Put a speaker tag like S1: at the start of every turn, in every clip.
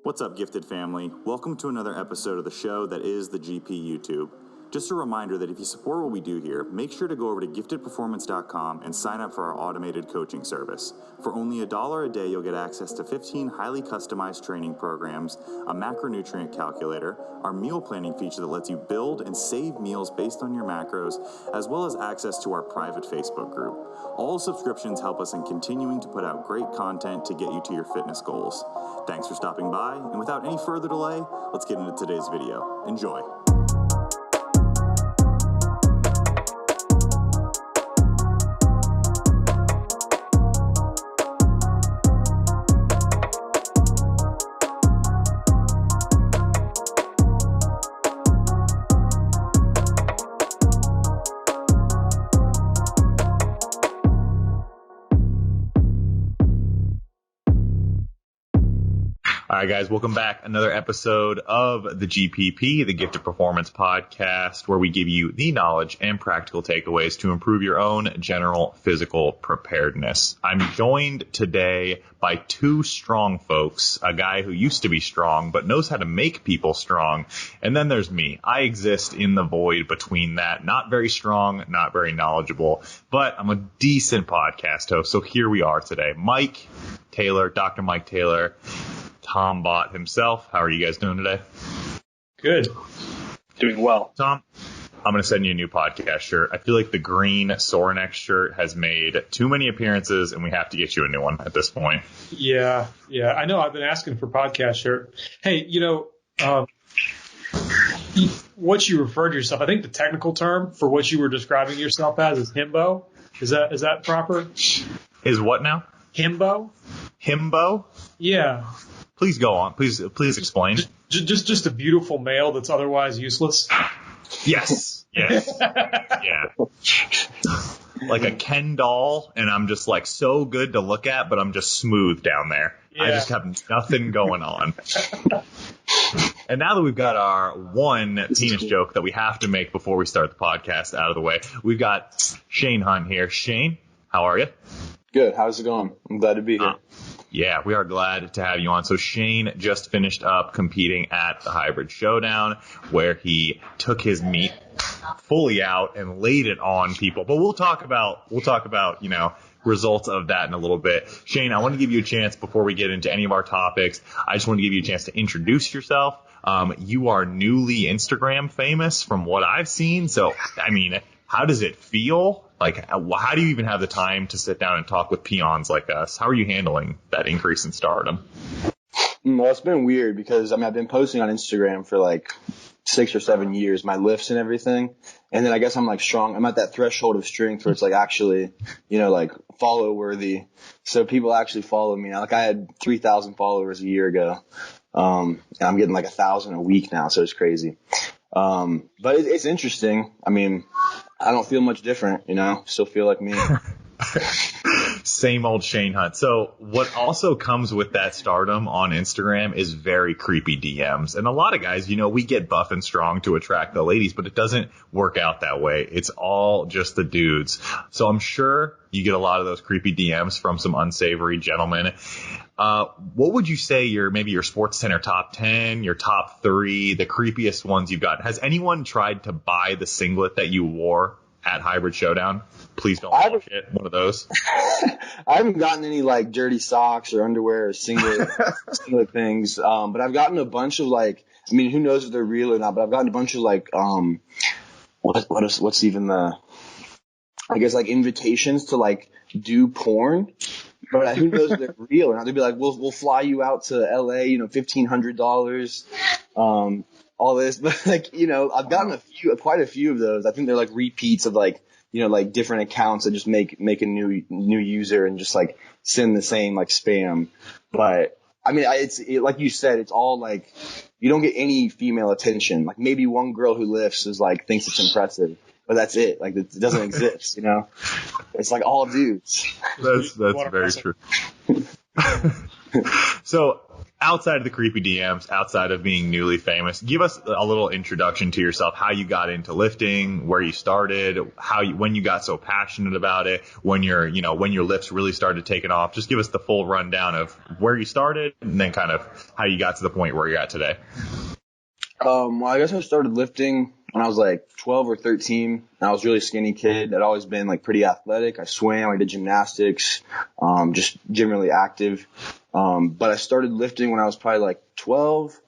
S1: What's up, gifted family? Welcome to another episode of the show that is the GP YouTube. Just a reminder that if you support what we do here, make sure to go over to giftedperformance.com and sign up for our automated coaching service. For only $1 a day, you'll get access to 15 highly customized training programs, a macronutrient calculator, our meal planning feature that lets you build and save meals based on your macros, as well as access to our private Facebook group. All subscriptions help us in continuing to put out great content to get you to your fitness goals. Thanks for stopping by, and without any further delay, let's get into today's video. Enjoy.
S2: All right, guys, welcome back. Another episode of the GPP, the Gifted Performance Podcast, where we give you the knowledge and practical takeaways to improve your own general physical preparedness. I'm joined today by two strong folks, a guy who used to be strong but knows how to make people strong, and then there's me. I exist in the void between that. Not very strong, not very knowledgeable, but I'm a decent podcast host, so here we are today. Mike Taylor, Dr. Mike Taylor, Tom Bott himself. How are you guys doing today?
S3: Good. Doing well.
S2: Tom, I'm going to send you a new podcast shirt. I feel like the green Sorenex shirt has made too many appearances, and we have to get you a new one at this point.
S3: Yeah. I know. I've been asking for podcast shirt. Hey, what you refer to yourself, I think the technical term for what you were describing yourself as is himbo. Is that proper?
S2: Is what now?
S3: Himbo?
S2: Himbo?
S3: Yeah.
S2: Please go on. Please explain.
S3: Just a beautiful male that's otherwise useless.
S2: Yes. Yeah. Like a Ken doll, and I'm just like so good to look at, but I'm just smooth down there. Yeah. I just have nothing going on. And now that we've got our one penis joke that we have to make before we start the podcast out of the way, we've got Shane Hunt here. Shane, how are you?
S4: Good. How's it going? I'm glad to be here.
S2: Yeah, we are glad to have you on. So Shane just finished up competing at the Hybrid Showdown, where he took his meat fully out and laid it on people. But we'll talk about results of that in a little bit. Shane, I want to give you a chance before we get into any of our topics. I just want to give you a chance to introduce yourself. You are newly Instagram famous from what I've seen. So, I mean, how does it feel? Like, how do you even have the time to sit down and talk with peons like us? How are you handling that increase in stardom?
S4: Well, it's been weird because, I've been posting on Instagram for like 6 or 7 years, my lifts and everything. And then I guess I'm like strong. I'm at that threshold of strength where it's like actually, like follow worthy. So people actually follow me now. Like I had 3,000 followers a year ago. And I'm getting like 1,000 a week now. So it's crazy. But it's interesting. I mean, I don't feel much different, still feel like me.
S2: Same old Shane Hunt. So what also comes with that stardom on Instagram is very creepy DMs. And a lot of guys, we get buff and strong to attract the ladies, but it doesn't work out that way. It's all just the dudes. So I'm sure you get a lot of those creepy DMs from some unsavory gentlemen. What would you say your Sports Center top 10, your top 3, the creepiest ones you've got? Has anyone tried to buy the singlet that you wore at Hybrid Showdown? Please don't watch it. One of those.
S4: I haven't gotten any like dirty socks or underwear or singlet things. But I've gotten a bunch of who knows if they're real or not, but I've gotten a bunch of what's even invitations to do porn. But who knows if they're real or not? They'd be like, we'll fly you out to LA, $1,500, all this. But I've gotten quite a few of those. I think they're repeats of different accounts that just make a new user and just send the same spam. But I mean, it's like you said, it's all you don't get any female attention. Maybe one girl who lifts is thinks it's impressive. But that's it. It doesn't exist, It's all dudes.
S2: That's very true. So outside of the creepy DMs, outside of being newly famous, give us a little introduction to yourself, how you got into lifting, where you started, when you got so passionate about it, when your lifts really started taking off. Just give us the full rundown of where you started and then kind of how you got to the point where you're at today.
S4: Well, I guess I started lifting when I was like 12 or 13. I was a really skinny kid. I'd always been like pretty athletic. I swam, I did gymnastics, just generally active. But I started lifting when I was probably like 12,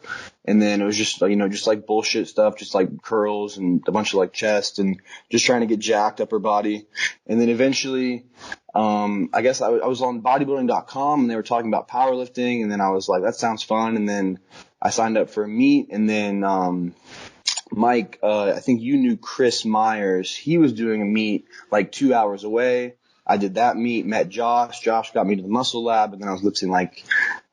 S4: and then it was just, just like bullshit stuff, just like curls and a bunch of like chest and just trying to get jacked upper body. And then eventually, I guess I was on bodybuilding.com and they were talking about powerlifting, and then I was like, that sounds fun. And then I signed up for a meet, and then, Mike, I think you knew Chris Myers. He was doing a meet like 2 hours away. I did that meet, met Josh. Josh got me to the muscle lab, and then I was lifting like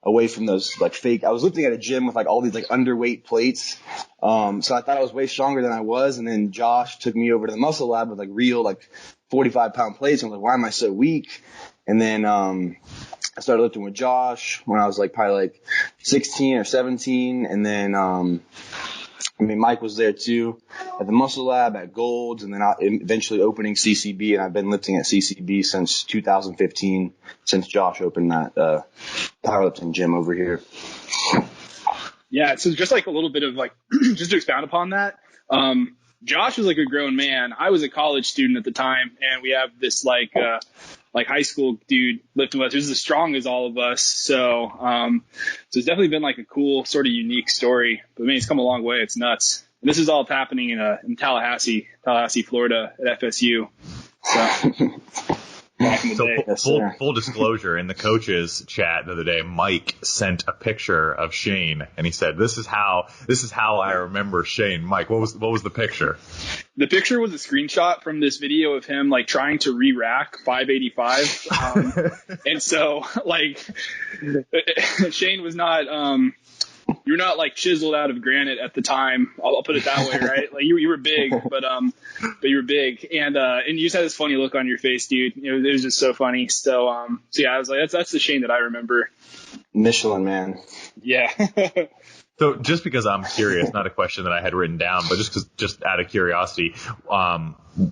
S4: away from those like fake. I was lifting at a gym with like all these like underweight plates. So I thought I was way stronger than I was. And then Josh took me over to the muscle lab with like real like 45-pound plates. And I was like, why am I so weak? And then, I started lifting with Josh when I was like probably like 16 or 17. And then, Mike was there too at the muscle lab at Gold's, and then eventually opening CCB, and I've been lifting at CCB since 2015, since Josh opened that powerlifting gym over here.
S5: Yeah, so just like a little bit of like, just to expound upon that, Josh was like a grown man. I was a college student at the time, and we have this like high school dude lifting with us who's as strong as all of us. So it's definitely been like a cool sort of unique story. But man, it's come a long way. It's nuts. And this is all happening in Tallahassee, Florida at FSU. So back in the day.
S2: Full disclosure, in the coaches chat the other day, Mike sent a picture of Shane, and he said, "This is how I remember Shane." Mike, what was the picture?
S5: The picture was a screenshot from this video of him like trying to re-rack 585. And so like Shane was not, you're not like chiseled out of granite at the time. I'll put it that way, right? Like you were big, but you were big, and you just had this funny look on your face, dude. It was just so funny. So yeah, I was like, that's the Shane that I remember.
S4: Michelin man.
S5: Yeah.
S2: So just because I'm curious, not a question that I had written down, but just out of curiosity,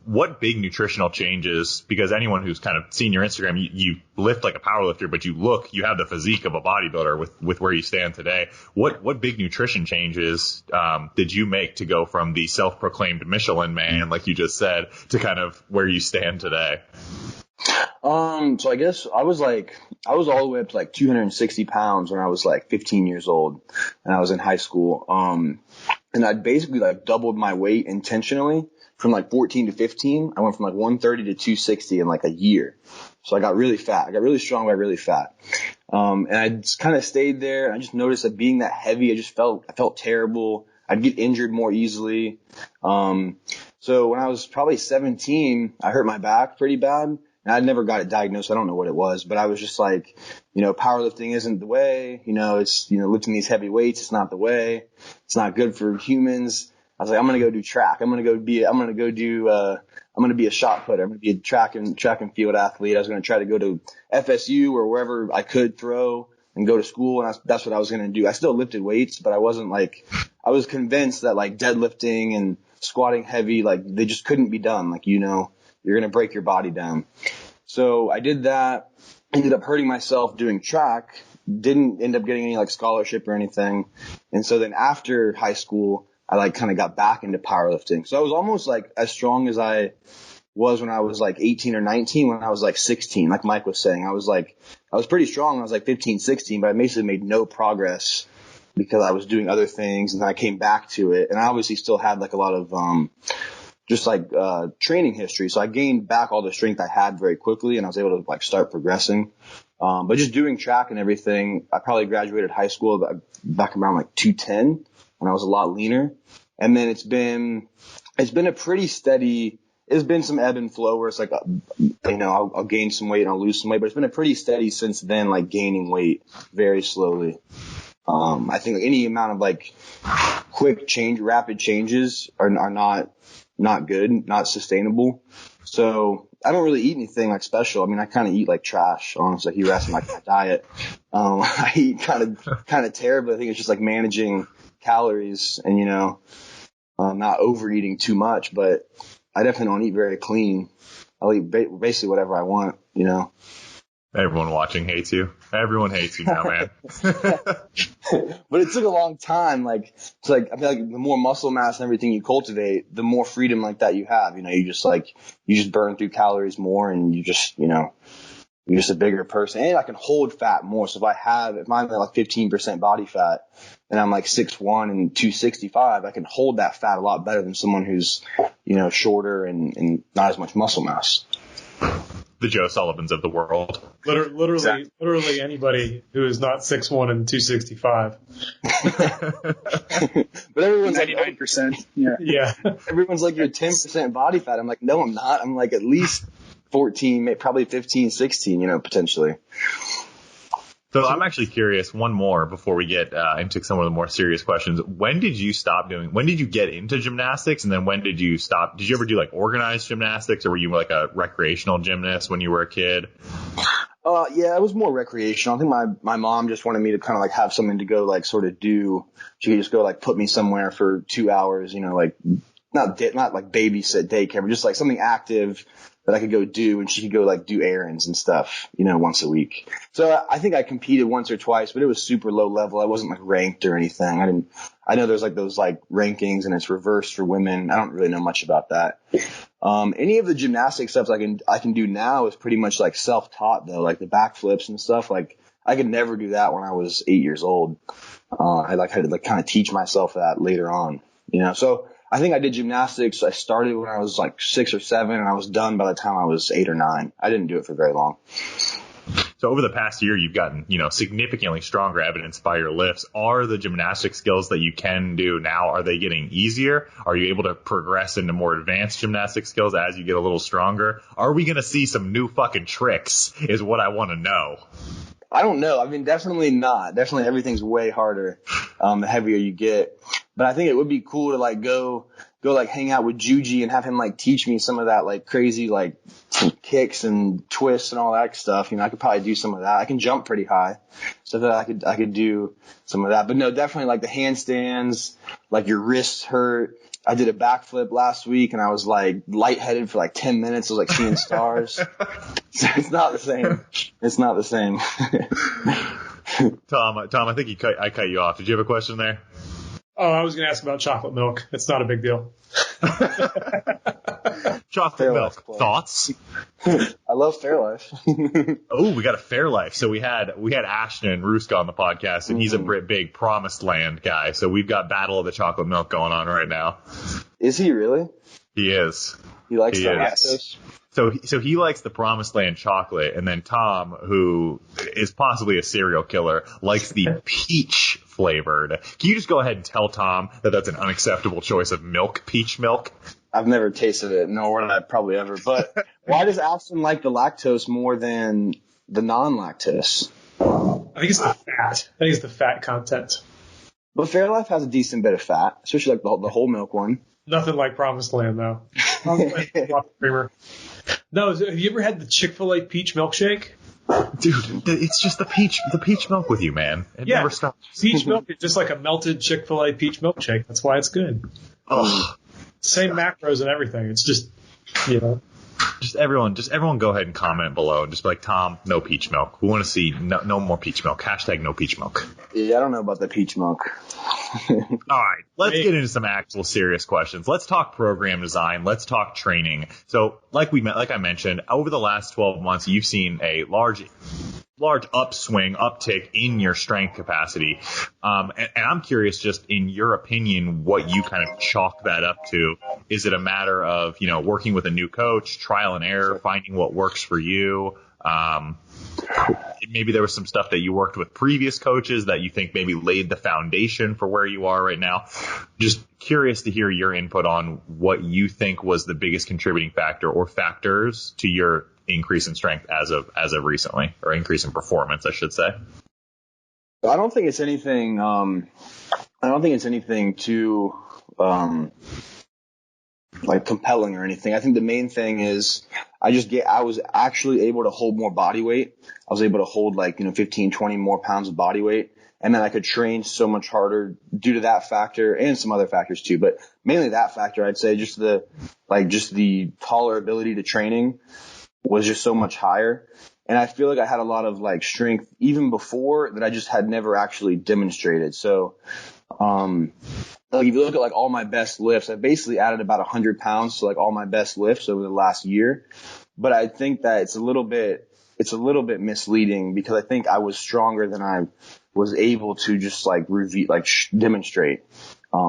S2: what big nutritional changes, because anyone who's kind of seen your Instagram, you lift like a powerlifter, but you have the physique of a bodybuilder with where you stand today. What big nutrition changes did you make to go from the self-proclaimed Michelin man, like you just said, to kind of where you stand today?
S4: So I guess I was all the way up to like 260 pounds when I was like 15 years old, and I was in high school. And I'd basically like doubled my weight intentionally from like 14 to 15. I went from like 130 to 260 in like a year. So I got really fat. I got really strong, but really fat. And I just kind of stayed there. And I just noticed that being that heavy, I felt terrible. I'd get injured more easily. So when I was probably 17, I hurt my back pretty bad. And I never got it diagnosed. I don't know what it was, but I was just like, powerlifting isn't the way, it's, lifting these heavy weights. It's not the way. It's not good for humans. I was like, I'm going to go do track. I'm going to be a shot putter. I'm going to be a track and field athlete. I was going to try to go to FSU or wherever I could throw and go to school. And that's what I was going to do. I still lifted weights, but I was convinced that like deadlifting and squatting heavy, like they just couldn't be done. Like, you're going to break your body down. So I did that, ended up hurting myself doing track, didn't end up getting any like scholarship or anything. And so then after high school, I like kind of got back into powerlifting. So I was almost like as strong as I was when I was like 18 or 19, when I was like 16, like Mike was saying. I was pretty strong when I was like 15, 16, but I basically made no progress because I was doing other things, and then I came back to it. And I obviously still had like a lot of, training history. So I gained back all the strength I had very quickly, and I was able to like start progressing. But just doing track and everything, I probably graduated high school back around like 210 when I was a lot leaner. And then it's been a pretty steady, it's been some ebb and flow where it's like, I'll gain some weight and I'll lose some weight, but it's been a pretty steady since then, like gaining weight very slowly. I think like any amount of like rapid changes are not not good, not sustainable. So I don't really eat anything like special. I mean, I kind of eat like trash, honestly. If you ask me like my diet, I eat kind of terribly. I think it's just like managing calories and, not overeating too much, but I definitely don't eat very clean. I'll eat basically whatever I want,
S2: Everyone watching hates you. Everyone hates you now, man.
S4: But it took a long time. I feel like the more muscle mass and everything you cultivate, the more freedom like that you have. You just burn through calories more, and you're just a bigger person. And I can hold fat more. So if I'm at like 15% body fat and I'm like 6'1" and 265, I can hold that fat a lot better than someone who's, shorter and not as much muscle mass.
S2: The Joe Sullivans of the world.
S3: Literally anybody who is not 6'1" and 265.
S4: But everyone's
S5: 99%.
S3: Yeah.
S4: Everyone's like, you're 10% body fat. I'm like, no, I'm not. I'm like at least 14, probably 15, 16, potentially.
S2: So I'm actually curious, one more before we get into some of the more serious questions. When did you get into gymnastics, and then when did you stop? Did you ever do like organized gymnastics, or were you like a recreational gymnast when you were a kid?
S4: Yeah, it was more recreational. I think my mom just wanted me to kind of like have something to go like sort of do. She could just go like put me somewhere for 2 hours, like not like babysit daycare, but just like something active that I could go do, and she could go like do errands and stuff, once a week. So I think I competed once or twice, but it was super low level. I wasn't like ranked or anything. I know there's like those like rankings and it's reversed for women. I don't really know much about that. Any of the gymnastic stuff I can do now is pretty much like self-taught though, like the backflips and stuff. Like I could never do that when I was 8 years old. I had to like kind of teach myself that later on, so I think I did gymnastics. I started when I was like 6 or 7, and I was done by the time I was 8 or 9. I didn't do it for very long.
S2: So over the past year, you've gotten, significantly stronger, evidenced by your lifts. Are the gymnastic skills that you can do now, are they getting easier? Are you able to progress into more advanced gymnastic skills as you get a little stronger? Are we going to see some new fucking tricks is what I want to know.
S4: I don't know. I mean, definitely not. Definitely everything's way harder the heavier you get. But I think it would be cool to like go like hang out with Juji and have him like teach me some of that like crazy like kicks and twists and all that stuff. I could probably do some of that. I can jump pretty high, so that I could do some of that. But no, definitely like the handstands, like your wrists hurt. I did a backflip last week and I was like lightheaded for like 10 minutes. I was like seeing stars. So it's not the same. It's not the same.
S2: Tom, I think I cut you off. Did you have a question there?
S3: Oh, I was going to ask about chocolate milk. It's not a big deal.
S2: Chocolate milk. Thoughts?
S4: I love Fairlife.
S2: Oh, we got a Fairlife. So we had Ashton Ruska on the podcast, and he's a big Promised Land guy. So we've got Battle of the Chocolate Milk going on right now.
S4: Is he really?
S2: He is.
S4: He likes
S2: the
S4: lactose?
S2: So he likes the Promised Land chocolate, and then Tom, who is possibly a serial killer, likes the peach flavored. Can you just go ahead and tell Tom that that's an unacceptable choice of milk, peach milk?
S4: I've never tasted it, nor would I probably ever. But why does Ashton like the lactose more than the non-lactose?
S3: I think it's the fat. I think it's the fat content.
S4: But Fairlife has a decent bit of fat, especially like the whole milk one.
S3: Nothing like Promised Land, though. Promised Land is a lot creamer. No, have you ever had the Chick-fil-A peach milkshake?
S2: Dude, it's just the peach milk with you, man. It never stops.
S3: Peach milk is just like a melted Chick-fil-A peach milkshake. That's why it's good.
S2: Oh,
S3: Same macros and everything. It's just,
S2: Just everyone go ahead and comment below and just be like, Tom, no peach milk. We want to see no more peach milk. # no peach milk.
S4: Yeah, I don't know about the peach milk.
S2: All right, let's get into some actual serious questions. Let's talk program design. Let's talk training. So like I mentioned, over the last 12 months, you've seen a large uptick in your strength capacity. And I'm curious, just in your opinion, what you kind of chalk that up to. Is it a matter of, working with a new coach, trial and error, finding what works for you? Maybe there was some stuff that you worked with previous coaches that you think maybe laid the foundation for where you are right now. Just curious to hear your input on what you think was the biggest contributing factor or factors to your increase in strength as of recently, or increase in performance, I should say.
S4: I don't think it's anything. I don't think it's anything too like compelling or anything. I think the main thing is I was actually able to hold more body weight. I was able to hold 15, 20 more pounds of body weight. And then I could train so much harder due to that factor and some other factors too. But mainly that factor, I'd say just the tolerability to training was just so much higher. And I feel like I had a lot of strength even before that I just had never actually demonstrated. So, if you look at all my best lifts, I basically added about 100 pounds to all my best lifts over the last year. But I think that it's a little bit misleading because I think I was stronger than I was able to just demonstrate,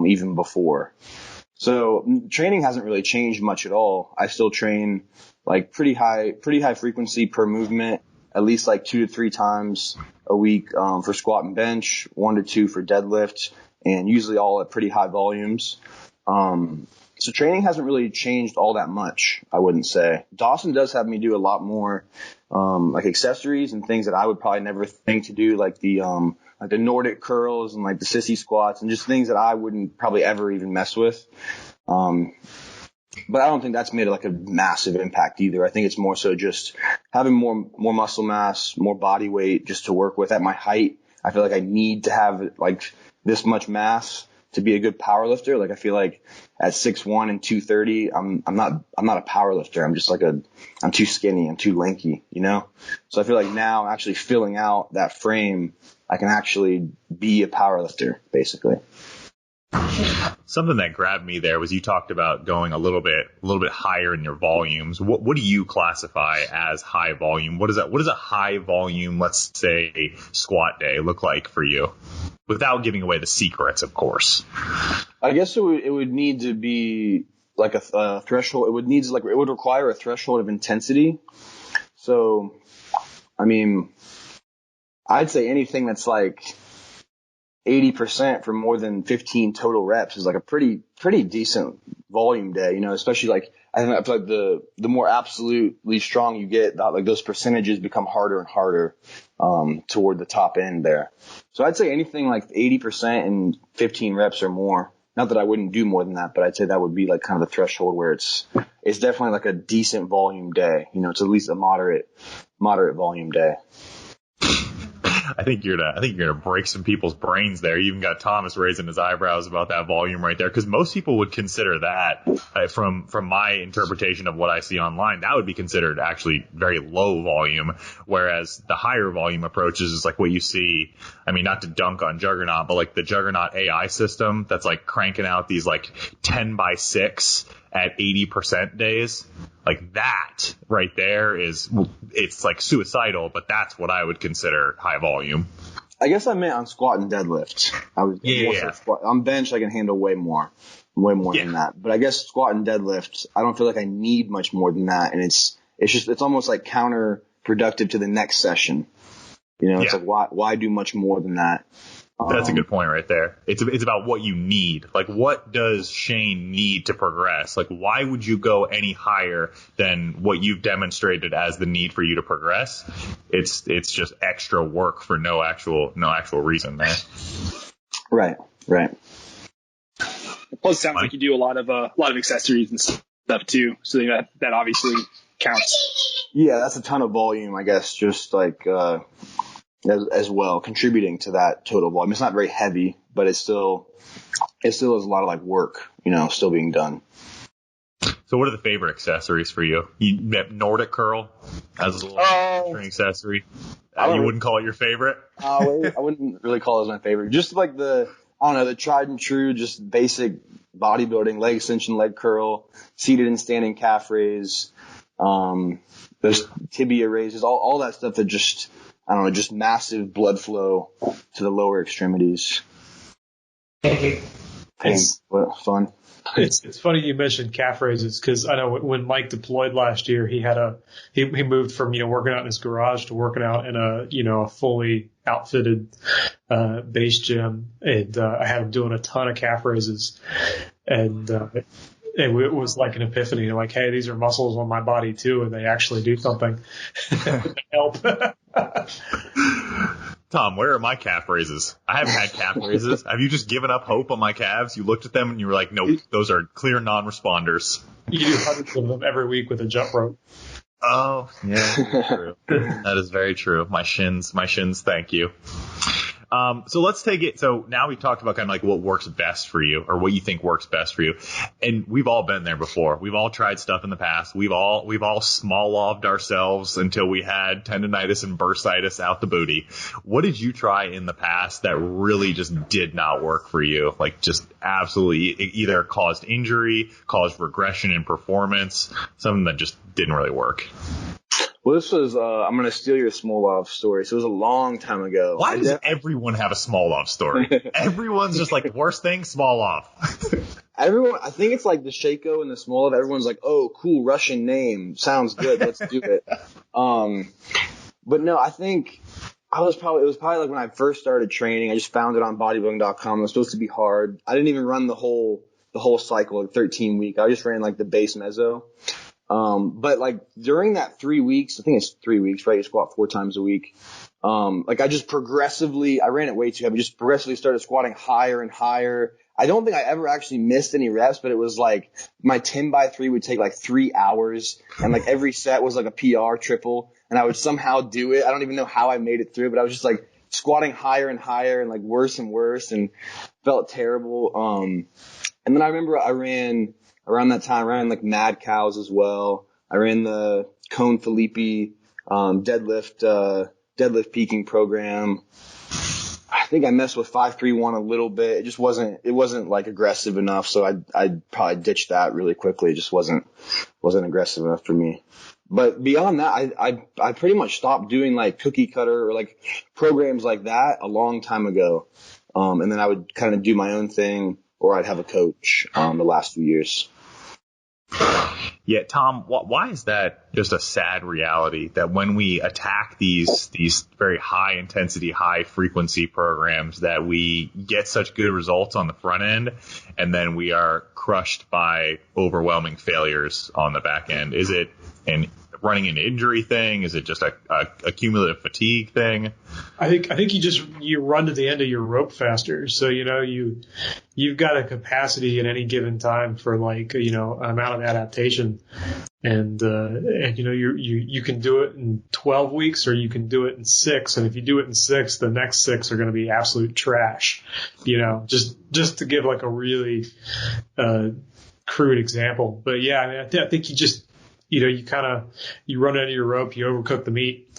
S4: even before. So training hasn't really changed much at all. I still train pretty high frequency per movement, at least 2 to 3 times a week, for squat and bench, 1 to 2 for deadlift, and usually all at pretty high volumes. So training hasn't really changed all that much, I wouldn't say. Dawson does have me do a lot more, accessories and things that I would probably never think to do, the Nordic curls and the sissy squats and just things that I wouldn't probably ever even mess with. But I don't think that's made a massive impact either. I think it's more so just having more muscle mass, more body weight just to work with at my height. I feel like I need to have this much mass to be a good power lifter. I feel like at 6'1" and 230, I'm not a power lifter. I'm just I'm too skinny. I'm too lanky, So I feel like now actually filling out that frame, I can actually be a power lifter, basically.
S2: Something that grabbed me there was you talked about going a little bit higher in your volumes. What do you classify as high volume? What does a high volume, let's say, squat day look like for you? Without giving away the secrets, of course.
S4: I guess it would need to be a threshold. It would require a threshold of intensity. So, I mean, I'd say anything that's 80% for more than 15 total reps is a pretty decent volume day, especially I feel like the more absolutely strong you get, those percentages become harder and harder, toward the top end there. So I'd say anything 80% and 15 reps or more. Not that I wouldn't do more than that, but I'd say that would be kind of the threshold where it's definitely a decent volume day. It's at least a moderate volume day.
S2: I think you're gonna break some people's brains there. You even got Thomas raising his eyebrows about that volume right there, because most people would consider that, from my interpretation of what I see online, that would be considered actually very low volume. Whereas the higher volume approaches is what you see. I mean, not to dunk on Juggernaut, but the Juggernaut AI system that's cranking out these 10x6 at 80% days. That right there it's suicidal, but that's what I would consider high volume.
S4: I guess I meant on squat and deadlift. Squat. On bench, I can handle way more than that. But I guess squat and deadlift, I don't feel like I need much more than that. And it's almost counterproductive to the next session. It's why do much more than that?
S2: That's a good point right there. It's about what you need. What does Shane need to progress? Why would you go any higher than what you've demonstrated as the need for you to progress? It's just extra work for no actual reason there.
S4: Right.
S5: Plus, it sounds like you do a lot of accessories and stuff too, so that obviously counts.
S4: Yeah, that's a ton of volume, I guess. Just as well, contributing to that total volume. It's not very heavy, but it still is a lot of work, still being done.
S2: So what are the favorite accessories for you? You met Nordic curl as a little training accessory. You wouldn't call it your favorite?
S4: I wouldn't really call it as my favorite. Just the tried and true, just basic bodybuilding, leg extension, leg curl, seated and standing calf raise, those tibia raises, all that stuff that just massive blood flow to the lower extremities. Fun.
S3: It's funny you mentioned calf raises, because I know when Mike deployed last year, he moved from working out in his garage to working out in a fully outfitted base gym, and I had him doing a ton of calf raises, and it was like an epiphany. Hey, these are muscles on my body too, and they actually do something. Help.
S2: Tom, where are my calf raises? I haven't had calf raises. Have you just given up hope on my calves? You looked at them and you were like, nope, those are clear non-responders.
S3: You do hundreds of them every week with a jump rope.
S2: Oh, yeah, true. That is very true. My shins, thank you. So let's take it. So now we've talked about kind of like what works best for you or what you think works best for you. And we've all been there before. We've all tried stuff in the past. We've all small loved ourselves until we had tendonitis and bursitis out the booty. What did you try in the past that really just did not work for you? Like just absolutely either caused injury, caused regression in performance, something that just didn't really work.
S4: Well, this was, I'm going to steal your Smolov story. So it was a long time ago.
S2: Why does everyone have a Smolov story? Everyone's just like, the worst thing, Smolov.
S4: Everyone, I think it's like the Shaco and the Smolov. Everyone's like, oh, cool Russian name. Sounds good. Let's do it. But no, I think it was probably like when I first started training. I just found it on bodybuilding.com. It was supposed to be hard. I didn't even run the whole cycle, like 13 week. I just ran like the base meso. But like during that 3 weeks, I think it's 3 weeks, right? You squat 4 times a week. Like I ran it way too heavy, just progressively started squatting higher and higher. I don't think I ever actually missed any reps, but it was like my 10x3 would take like 3 hours and like every set was like a PR triple and I would somehow do it. I don't even know how I made it through, but I was just like squatting higher and higher and like worse and worse and felt terrible. And then I remember around that time, I ran like Mad Cows as well. I ran the Cone Felipe deadlift peaking program. I think I messed with 531 a little bit. It just wasn't like aggressive enough. So I'd probably ditch that really quickly. It just wasn't aggressive enough for me. But beyond that, I pretty much stopped doing like cookie cutter or like programs like that a long time ago. And then I would kind of do my own thing or I'd have a coach, the last few years.
S2: Yeah, Tom, why is that just a sad reality that when we attack these very high intensity, high frequency programs that we get such good results on the front end and then we are crushed by overwhelming failures on the back end? Is it running an injury thing? Is it just a cumulative fatigue thing?
S3: I think you run to the end of your rope faster. So, you've got a capacity at any given time for like, an amount of adaptation. And you can do it in 12 weeks or you can do it in 6. And if you do it in 6, the next 6 are going to be absolute trash, just to give like a really, crude example. But yeah, I mean, I think you just, you run out of your rope, you overcook the meat,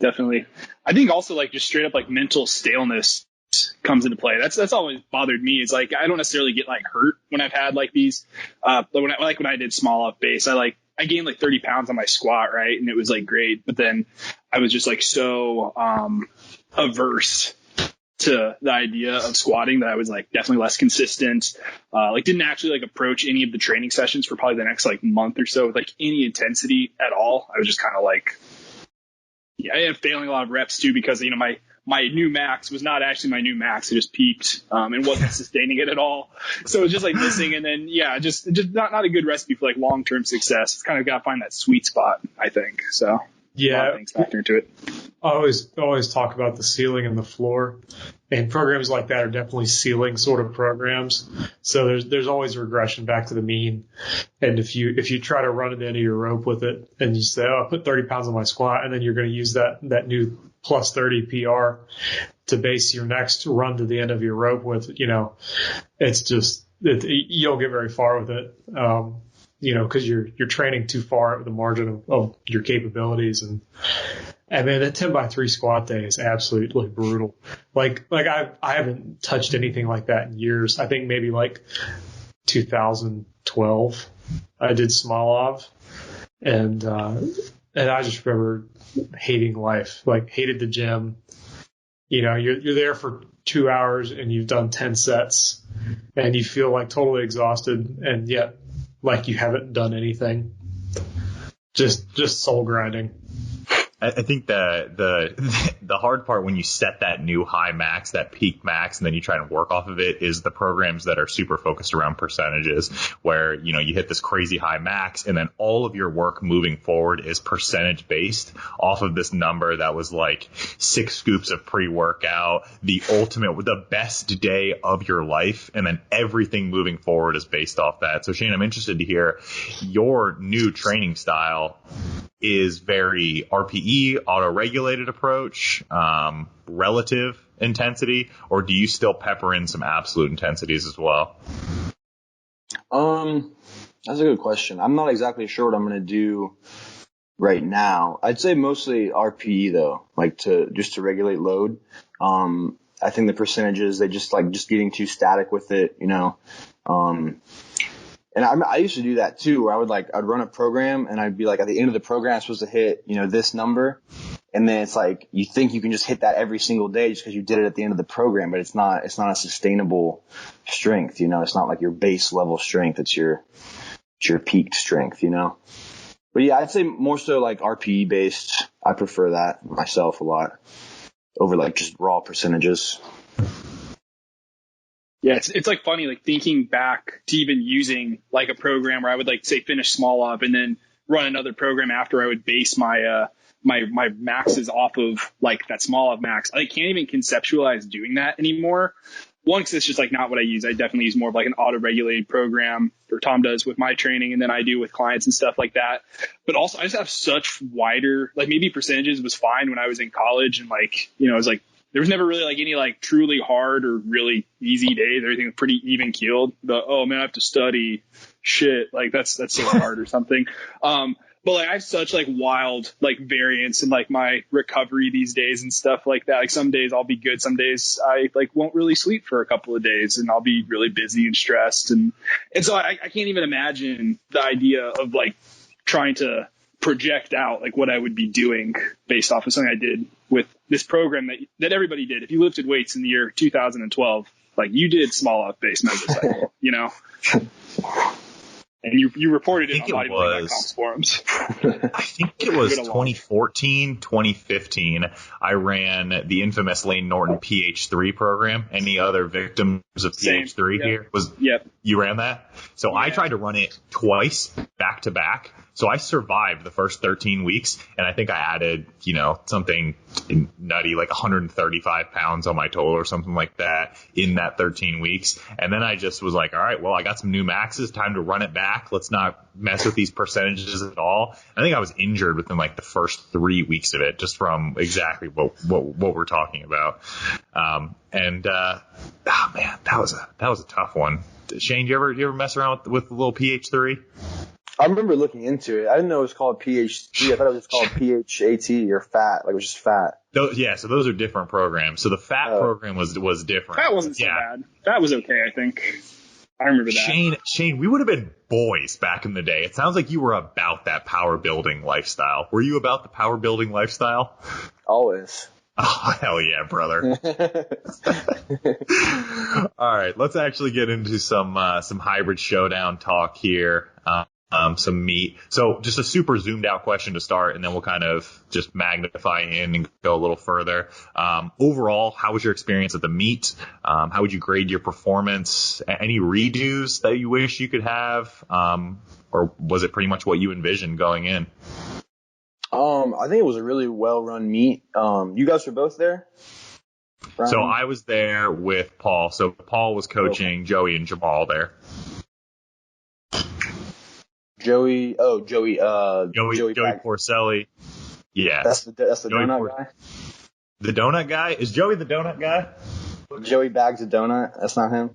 S5: Definitely. I think also like just straight up like mental staleness comes into play. That's always bothered me. It's like I don't necessarily get like hurt when I've had like these when I did small up base. I gained like 30 pounds on my squat, right? And it was like great. But then I was just like so averse to the idea of squatting that I was like definitely less consistent. Didn't actually like approach any of the training sessions for probably the next like month or so with like any intensity at all. I was just kind of like, I ended up failing a lot of reps too because, my new max was not actually my new max. It just peaked, and wasn't sustaining it at all. So it was just like missing. And then, just not a good recipe for like long-term success. It's kind of got to find that sweet spot, I think. So
S3: yeah,
S5: a lot of things factor into it.
S3: I always talk about the ceiling and the floor, and programs like that are definitely ceiling sort of programs. So there's always regression back to the mean. And if you try to run to the end of your rope with it and you say, I put 30 pounds on my squat, and then you're going to use that new plus 30 PR to base your next run to the end of your rope with, it's just, you don't get very far with it. Cause you're training too far at the margin of your capabilities. And man, that 10x3 squat day is absolutely brutal. Like I haven't touched anything like that in years. I think maybe like 2012 I did Smolov and I just remember hating life, like hated the gym. You're there for 2 hours and you've done 10 sets and you feel like totally exhausted and yet like you haven't done anything. Just soul grinding.
S2: I think the hard part when you set that new high max, that peak max, and then you try and work off of it is the programs that are super focused around percentages, where, you know, you hit this crazy high max and then all of your work moving forward is percentage based off of this number that was like 6 scoops of pre-workout, the best day of your life, and then everything moving forward is based off that. So Shane, I'm interested to hear your new training style is very RPE, auto-regulated approach, relative intensity, or do you still pepper in some absolute intensities as well?
S4: That's a good question. I'm not exactly sure what I'm going to do right now. I'd say mostly RPE though, like to regulate load. I think the percentages, they just getting too static with it, you know. And I used to do that too, where I'd run a program and I'd be like, at the end of the program, I'm supposed to hit, you know, this number. And then it's like, you think you can just hit that every single day just because you did it at the end of the program, but it's not a sustainable strength, you know. It's not like your base level strength. It's your peaked strength, you know. But yeah, I'd say more so like RPE based. I prefer that myself a lot over like just raw percentages.
S5: Yeah, it's like funny, like thinking back to even using like a program where I would like say finish small up and then run another program after I would base my my maxes off of like that small up max. I can't even conceptualize doing that anymore. One, because it's just like not what I use. I definitely use more of like an auto-regulated program, or Tom does with my training, and then I do with clients and stuff like that. But also, I just have such wider, like maybe percentages was fine when I was in college, and like, you know, it was like there was never really like any like truly hard or really easy days. Everything was pretty even keeled. But oh man, I have to study shit. Like that's so hard or something. But like I have such like wild like variance in like my recovery these days and stuff like that. Like some days I'll be good. Some days I like won't really sleep for a couple of days and I'll be really busy and stressed. And so I can't even imagine the idea of like trying to project out like what I would be doing based off of something I did with this program that everybody did. If you lifted weights in the year 2012, like you did small up base mesocycle, you know? And you reported it on bodybuilding.com's forums.
S2: I think it was 2014, 2015. I ran the infamous Lane Norton PH3 program. Any other victims of PH3 here? You ran that? So I tried to run it twice back to back. So I survived the first 13 weeks, and I think I added, you know, something nutty, like 135 pounds on my total or something like that in that 13 weeks. And then I just was like, all right, well, I got some new maxes, time to run it back. Let's not mess with these percentages at all. I think I was injured within like the first 3 weeks of it, just from exactly what we're talking about. Man, that was a tough one. Shane, you ever mess around with the little PH3?
S4: I remember looking into it. I didn't know it was called PH3. I thought it was called PHAT or fat. Like it was just fat.
S2: So those are different programs. So the fat program was different.
S5: Fat wasn't so bad. Fat was okay, I think. I remember that.
S2: Shane, we would have been boys back in the day. It sounds like you were about that power building lifestyle. Were you about the power building lifestyle?
S4: Always.
S2: Oh, hell yeah, brother. All right, let's actually get into some hybrid showdown talk here. Some meat. So just a super zoomed out question to start, and then we'll kind of just magnify in and go a little further. Overall, how was your experience at the meet? How would you grade your performance? Any redos that you wish you could have? Or was it pretty much what you envisioned going in?
S4: I think it was a really well-run meet. You guys were both there? Brian?
S2: So I was there with Paul. So Paul was coaching Joey and Jamal there.
S4: Joey
S2: Porcelli. Yeah.
S4: That's the donut guy?
S2: The donut guy? Is Joey the donut guy?
S4: Joey bags a donut. That's not him.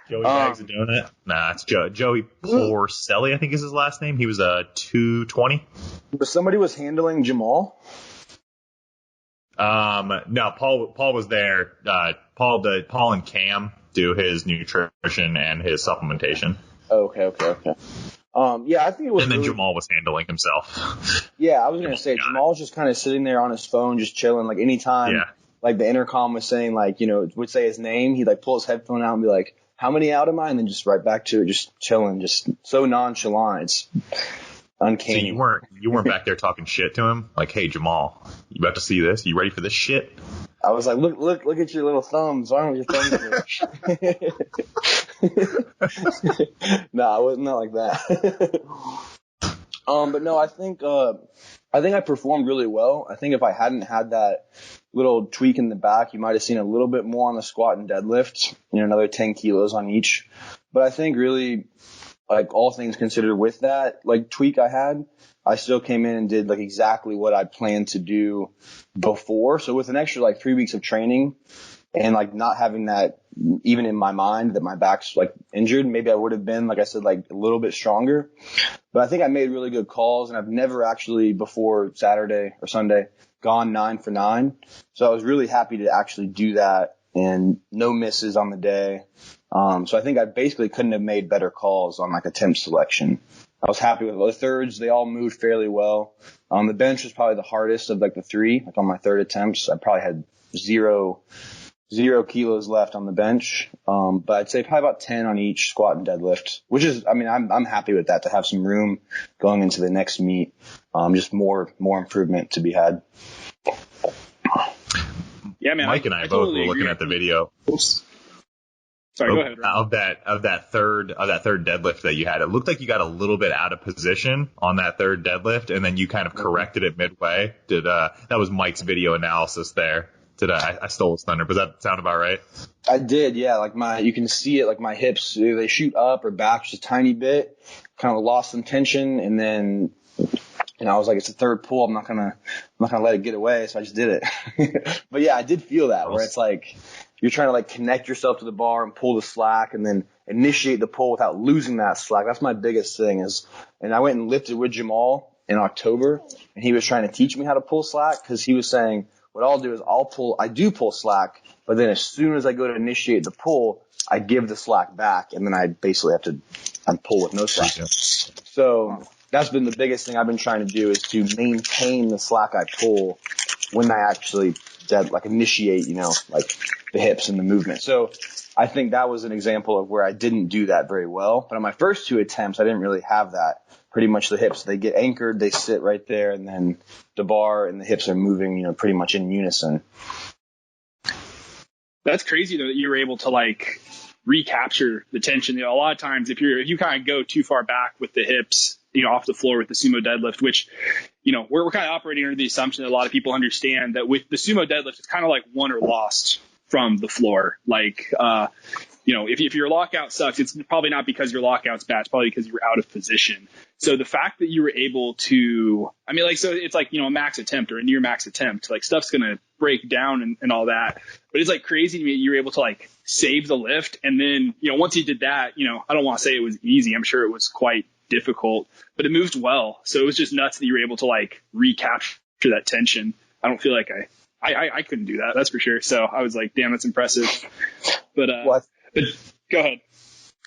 S2: Joey bags a donut? Nah, it's Joey Porcelli, I think is his last name. He was a 220.
S4: But somebody was handling Jamal?
S2: No, Paul was there. Paul and Cam do his nutrition and his supplementation.
S4: Okay. Yeah, I think it was.
S2: And then Jamal was handling himself.
S4: Yeah, I was going to say, Jamal was just kind of sitting there on his phone, just chilling. Like anytime, like the intercom was saying, like, you know, would say his name, he'd like pull his headphone out and be like, how many out am I? And then just right back to it, just chilling, just so nonchalant.
S2: So
S4: uncanny.
S2: you weren't back there talking shit to him? Like, hey, Jamal, you about to see this? You ready for this shit?
S4: I was like, look at your little thumbs. Why don't your thumbs work? No, I wasn't not like that. But no, I think I performed really well. I think if I hadn't had that little tweak in the back, you might have seen a little bit more on the squat and deadlift, another 10 kilos on each. But I think really, like, all things considered, with that, like, tweak I had, I still came in and did, like, exactly what I planned to do before. So with an extra, like, 3 weeks of training and, like, not having that even in my mind that my back's, like, injured, maybe I would have been, like I said, like, a little bit stronger. But I think I made really good calls, and I've never actually before Saturday or Sunday gone 9 for 9. So I was really happy to actually do that, and no misses on the day. So I think I basically couldn't have made better calls on, like, attempt selection. I was happy with the thirds. They all moved fairly well. The bench was probably the hardest of, like, the three. Like, on my third attempts, I probably had zero kilos left on the bench. But I'd say probably about 10 on each squat and deadlift, which is, I mean, I'm happy with that, to have some room going into the next meet. Just more improvement to be had.
S5: Yeah, man.
S2: Mike and I both were looking at the video.
S5: Sorry, go ahead. Ryan.
S2: Of that third deadlift that you had, it looked like you got a little bit out of position on that third deadlift, and then you kind of corrected it midway. That was Mike's video analysis there. I stole his thunder. Does that sound about right?
S4: I did, yeah. Like, you can see it, like, my hips, either they shoot up or back just a tiny bit. Kind of lost some tension, and then, I was like, it's a third pull. I'm not gonna let it get away. So I just did it. But yeah, I did feel that, where it's like you're trying to, like, connect yourself to the bar and pull the slack, and then initiate the pull without losing that slack. That's my biggest thing and I went and lifted with Jamal in October, and he was trying to teach me how to pull slack, because he was saying, what I'll do is I do pull slack, but then as soon as I go to initiate the pull, I give the slack back, and then I basically have to pull with no slack.
S2: Yeah.
S4: So that's been the biggest thing I've been trying to do, is to maintain the slack I pull when I actually initiate, like, the hips and the movement. So I think that was an example of where I didn't do that very well. But on my first 2 attempts, I didn't really have that. Pretty much the hips, they get anchored, they sit right there, and then the bar and the hips are moving, pretty much in unison.
S5: That's crazy though, that you were able to, like, recapture the tension. A lot of times if you kind of go too far back with the hips, off the floor with the sumo deadlift, which, we're kind of operating under the assumption that a lot of people understand that with the sumo deadlift, it's kind of like won or lost from the floor. Like, if your lockout sucks, it's probably not because your lockout's bad. It's probably because you were out of position. So the fact that you were able to, so it's like, a max attempt or a near max attempt, like, stuff's going to break down and all that. But it's, like, crazy to me that you were able to, like, save the lift. And then, once you did that, I don't want to say it was easy. I'm sure it was quite difficult, but it moved well. So it was just nuts that you were able to, like, recapture that tension. I don't feel like I couldn't do that. That's for sure. So I was like, damn, that's impressive. But go ahead.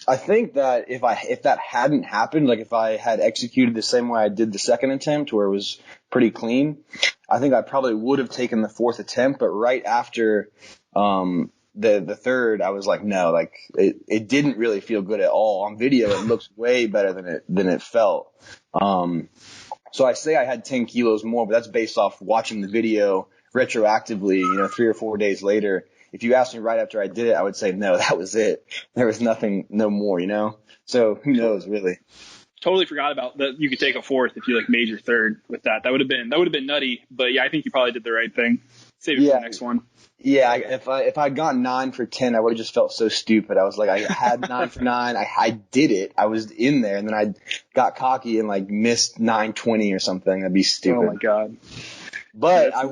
S4: I think that if that hadn't happened, like, if I had executed the same way I did the second attempt, where it was pretty clean, I think I probably would have taken the fourth attempt. But right after the third, I was like, no, like, it didn't really feel good at all. On video, it looks way better than it felt. So I say I had 10 kilos more, but that's based off watching the video retroactively, 3 or 4 days later. If you asked me right after I did it, I would say, no, that was it. There was nothing, no more, So who knows, really?
S5: Totally forgot about that. You could take a fourth if you, like, made your third with that. That would have been nutty. But yeah, I think you probably did the right thing. Save it for the next one.
S4: Yeah, if I'd gone 9 for 10, I would have just felt so stupid. I was like, I had 9 for 9. I did it. I was in there, and then I got cocky and, like, missed 9:20 or something. That'd be stupid.
S5: Oh my God.
S4: But I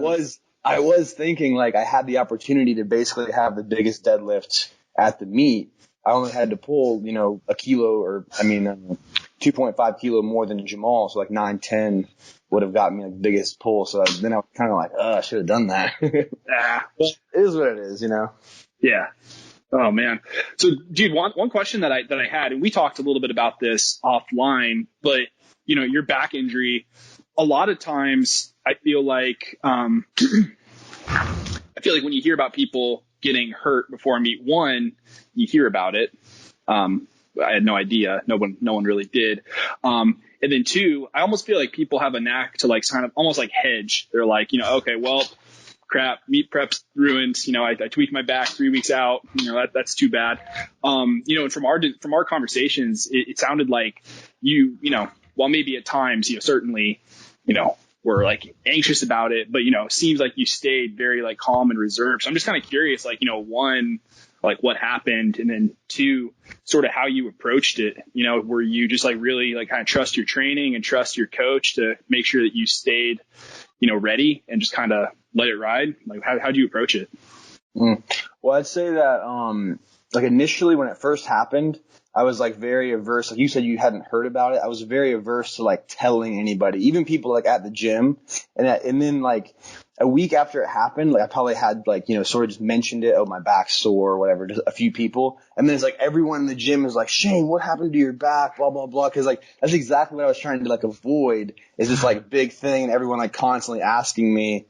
S4: was thinking, like, I had the opportunity to basically have the biggest deadlift at the meet. I only had to pull, a kilo 2.5 kilo more than Jamal. So, like, 9-10 would have got me, like, the biggest pull. So then I was kind of like, I should have done that. But it is what it is,
S5: Yeah. Oh man. So dude, one question that I had, and we talked a little bit about this offline, but your back injury, a lot of times I feel like when you hear about people getting hurt before meet one, you hear about it. I had no idea. No one really did. And And then two, I almost feel like people have a knack to like kind of almost like hedge. They're like, okay, well, crap, meet prep's ruined. I tweaked my back 3 weeks out. That's too bad. And from our conversations, it sounded like while maybe at times, certainly, were like anxious about it, but seems like you stayed very like calm and reserved. So I'm just kind of curious, like, one, like what happened, and then two, sort of how you approached it. Were you just like really like kind of trust your training and trust your coach to make sure that you stayed, ready and just kind of let it ride? Like how do you approach it?
S4: Well, I'd say that, like initially when it first happened, I was like very averse. Like you said, you hadn't heard about it. I was very averse to like telling anybody, even people like at the gym. And then like a week after it happened, like I probably had like, sort of just mentioned it. Oh, my back's sore or whatever, just a few people. And then it's like everyone in the gym is like, Shane, what happened to your back? Blah, blah, blah. Cause like that's exactly what I was trying to like avoid, is this like big thing. And everyone like constantly asking me,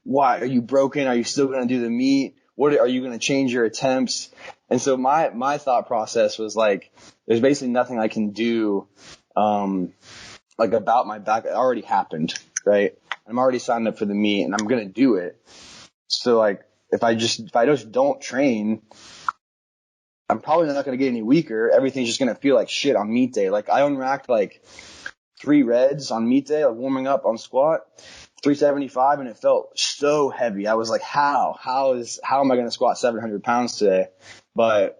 S4: why are you broken? Are you still going to do the meet? What are you going to change your attempts? And so my thought process was like, there's basically nothing I can do, like about my back. It already happened, right? I'm already signed up for the meet and I'm going to do it. So like, if I just don't train, I'm probably not going to get any weaker. Everything's just going to feel like shit on meet day. Like I unracked like 3 reds on meet day, like warming up on squat, 375, and it felt so heavy. I was like, how am I going to squat 700 pounds today? But,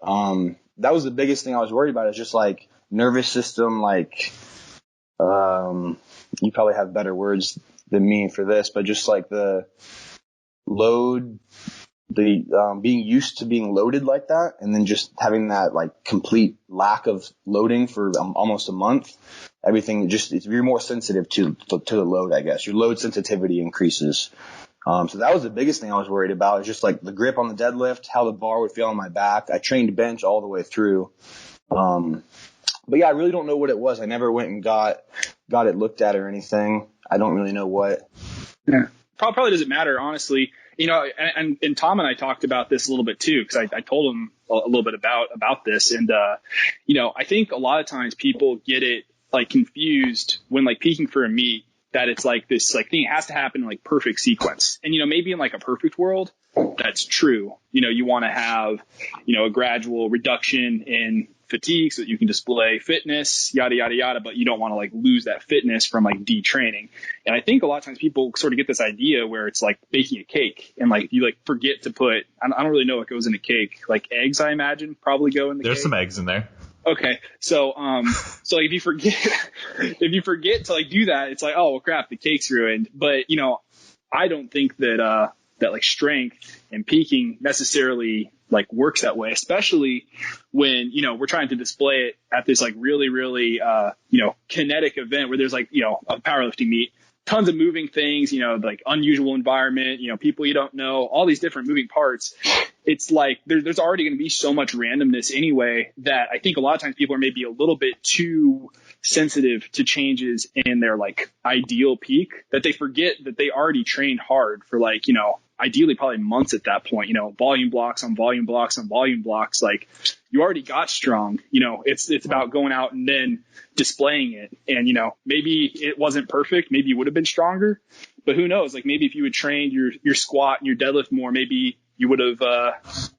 S4: that was the biggest thing I was worried about, is just like nervous system. Like, you probably have better words than me for this, but just like the load, being used to being loaded like that, and then just having that like complete lack of loading for almost a month. Everything you're more sensitive to the load, I guess. Your load sensitivity increases. So that was the biggest thing I was worried about, is just like the grip on the deadlift, how the bar would feel on my back. I trained bench all the way through. But yeah, I really don't know what it was. I never went and got it looked at or anything. I don't really know what.
S5: Yeah. Probably doesn't matter, honestly. And Tom and I talked about this a little bit too, because I told him a little bit about this. And, I think a lot of times people get it like confused when like peaking for a meet, that it's like this like thing has to happen in like perfect sequence. And, maybe in like a perfect world, that's true. You want to have, a gradual reduction in fatigue so that you can display fitness, yada, yada, yada, but you don't want to like lose that fitness from like detraining. And I think a lot of times people sort of get this idea where it's like baking a cake, and like you like forget to put, I don't really know what goes in a cake, like eggs, I imagine probably go in the
S2: There's
S5: cake.
S2: some eggs in there.
S5: Okay. So like if you forget to like do that, it's like, oh, well, crap, the cake's ruined. But, I don't think that like strength and peaking necessarily like works that way, especially when, we're trying to display it at this like really, really, kinetic event where there's like, a powerlifting meet, tons of moving things, like unusual environment, people you don't know, all these different moving parts. It's like there's already going to be so much randomness anyway, that I think a lot of times people are maybe a little bit too sensitive to changes in their like ideal peak, that they forget that they already trained hard for like, ideally probably months at that point, volume blocks on volume blocks on volume blocks. Like you already got strong, it's about going out and then displaying it. And, maybe it wasn't perfect. Maybe you would have been stronger, but who knows? Like maybe if you had trained your squat and your deadlift more, maybe you would have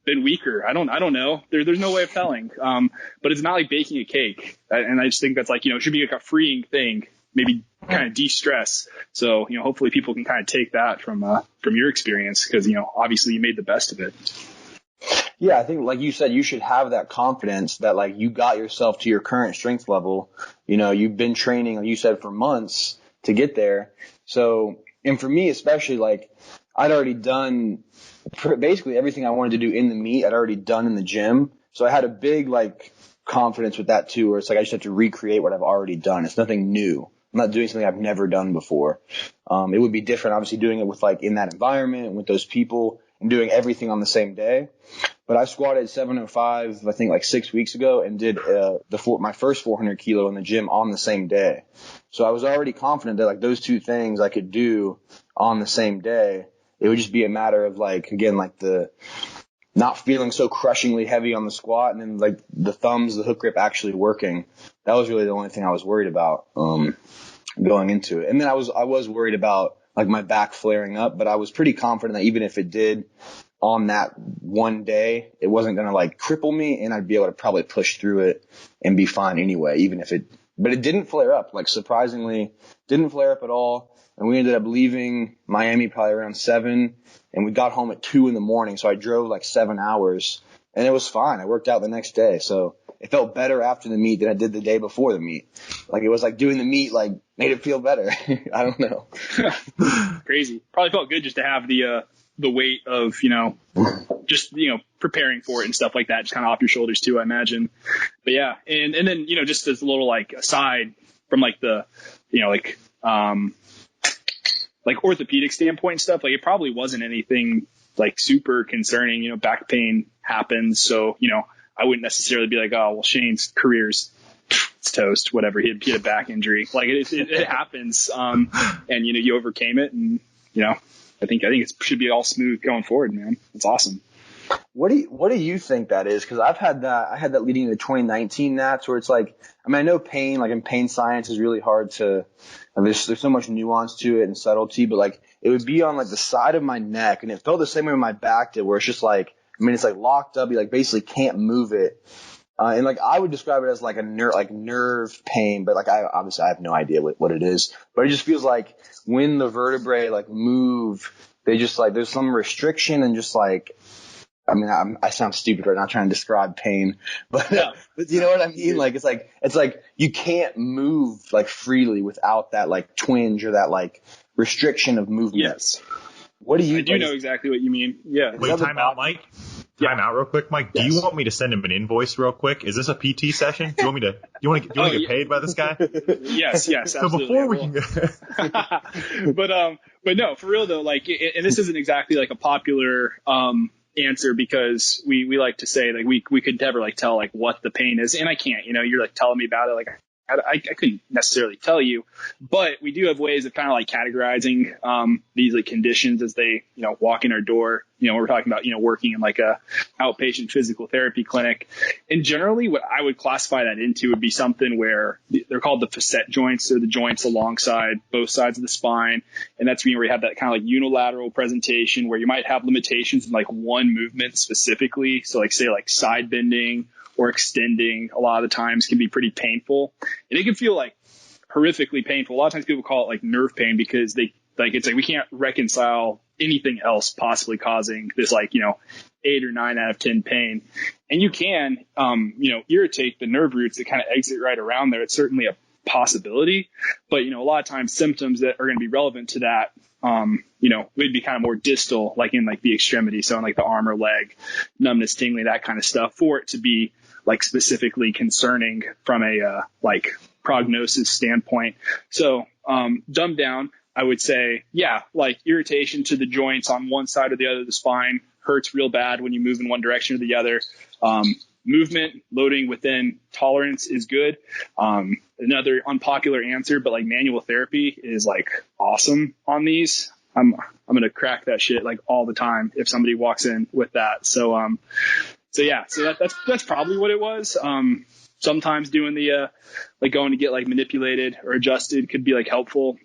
S5: been weaker. I don't know. There's no way of telling. But it's not like baking a cake. And I just think that's like, it should be like a freeing thing, maybe kind of de-stress. So, hopefully people can kind of take that from your experience, because, obviously you made the best of it.
S4: Yeah, I think like you said, you should have that confidence that like you got yourself to your current strength level. You've been training, like you said, for months to get there. So, and for me especially, like I'd already done basically everything I wanted to do in the meet. I'd already done in the gym. So I had a big like confidence with that too, where it's like I just have to recreate what I've already done. It's nothing new. I'm not doing something I've never done before. It would be different, obviously, doing it with like in that environment with those people and doing everything on the same day. But I squatted 705, I think like 6 weeks ago, and did my first 400 kilo in the gym on the same day. So I was already confident that like those two things I could do on the same day. It would just be a matter of like, again, like the not feeling so crushingly heavy on the squat, and then like the thumbs, the hook grip actually working. That was really the only thing I was worried about going into it. And then I was worried about like my back flaring up, but I was pretty confident that even if it did on that one day, it wasn't going to like cripple me, and I'd be able to probably push through it and be fine anyway, but it didn't flare up, like surprisingly didn't flare up at all. And we ended up leaving Miami probably around 7, and we got home at 2 a.m. So I drove like 7 hours, and it was fine. I worked out the next day. So it felt better after the meet than I did the day before the meet. Like it was like doing the meet, like made it feel better. I don't know.
S5: Crazy. Probably felt good just to have the weight of, just, preparing for it and stuff like that, just kind of off your shoulders too, I imagine. But yeah. And then, just as a little like aside from like the, like orthopedic standpoint and stuff, like it probably wasn't anything like super concerning, back pain happens. So, I wouldn't necessarily be like, oh, well, Shane's career's it's toast, whatever. He had a back injury. Like it happens. And, you overcame it, and, I think it should be all smooth going forward, man. It's awesome.
S4: What do you think that is? Cause I had that leading into 2019 Nats, where it's like, I know pain, like in pain science is really hard to, there's so much nuance to it and subtlety, but like it would be on like the side of my neck, and it felt the same way my back did, where it's just like, it's like locked up. You like basically can't move it. And like I would describe it as like a nerve pain, but like I have no idea what it is, but it just feels like when the vertebrae like move, they just like, there's some restriction, and just like, I sound stupid right now trying to describe pain, but,
S5: yeah.
S4: But you know what I mean? Like, it's like you can't move like freely without that like twinge or that like restriction of movement.
S5: Yes.
S4: What do you?
S5: I do know exactly what you mean. Yeah.
S2: Wait, time out, Mike. Time out real quick, Mike.
S5: Yes.
S2: Do you want me to send him an invoice real quick? Is this a PT session? Do you want me to? You want to get paid by this guy?
S5: Yes,
S2: So
S5: absolutely.
S2: before we can
S5: but no, for real though, like, and this isn't exactly like a popular answer, because we like to say like we could never like tell like what the pain is, and I can't. You're like telling me about it, like I couldn't necessarily tell you, but we do have ways of kind of like categorizing these like conditions as they walk in our door. We're talking about working in like a outpatient physical therapy clinic, and generally what I would classify that into would be something where they're called the facet joints, or the joints alongside both sides of the spine, and that's where you have that kind of like unilateral presentation where you might have limitations in like one movement specifically. So like say like side bending or extending a lot of the times can be pretty painful, and it can feel like horrifically painful. A lot of times people call it like nerve pain, because it's like we can't reconcile anything else possibly causing this 8 or 9 out of 10 pain. And you can, irritate the nerve roots that kind of exit right around there. It's certainly a possibility, but, a lot of times symptoms that are going to be relevant to that, would be kind of more distal, like in like the extremity. So in like the arm or leg, numbness, tingling, that kind of stuff, for it to be like specifically concerning from a, like prognosis standpoint. So, dumbed down, I would say, yeah, like irritation to the joints on one side or the other of the spine hurts real bad when you move in one direction or the other. Movement loading within tolerance is good. Another unpopular answer, but like manual therapy is like awesome on these. I'm going to crack that shit like all the time if somebody walks in with that. So that's probably what it was. Sometimes doing the, like going to get like manipulated or adjusted could be like helpful.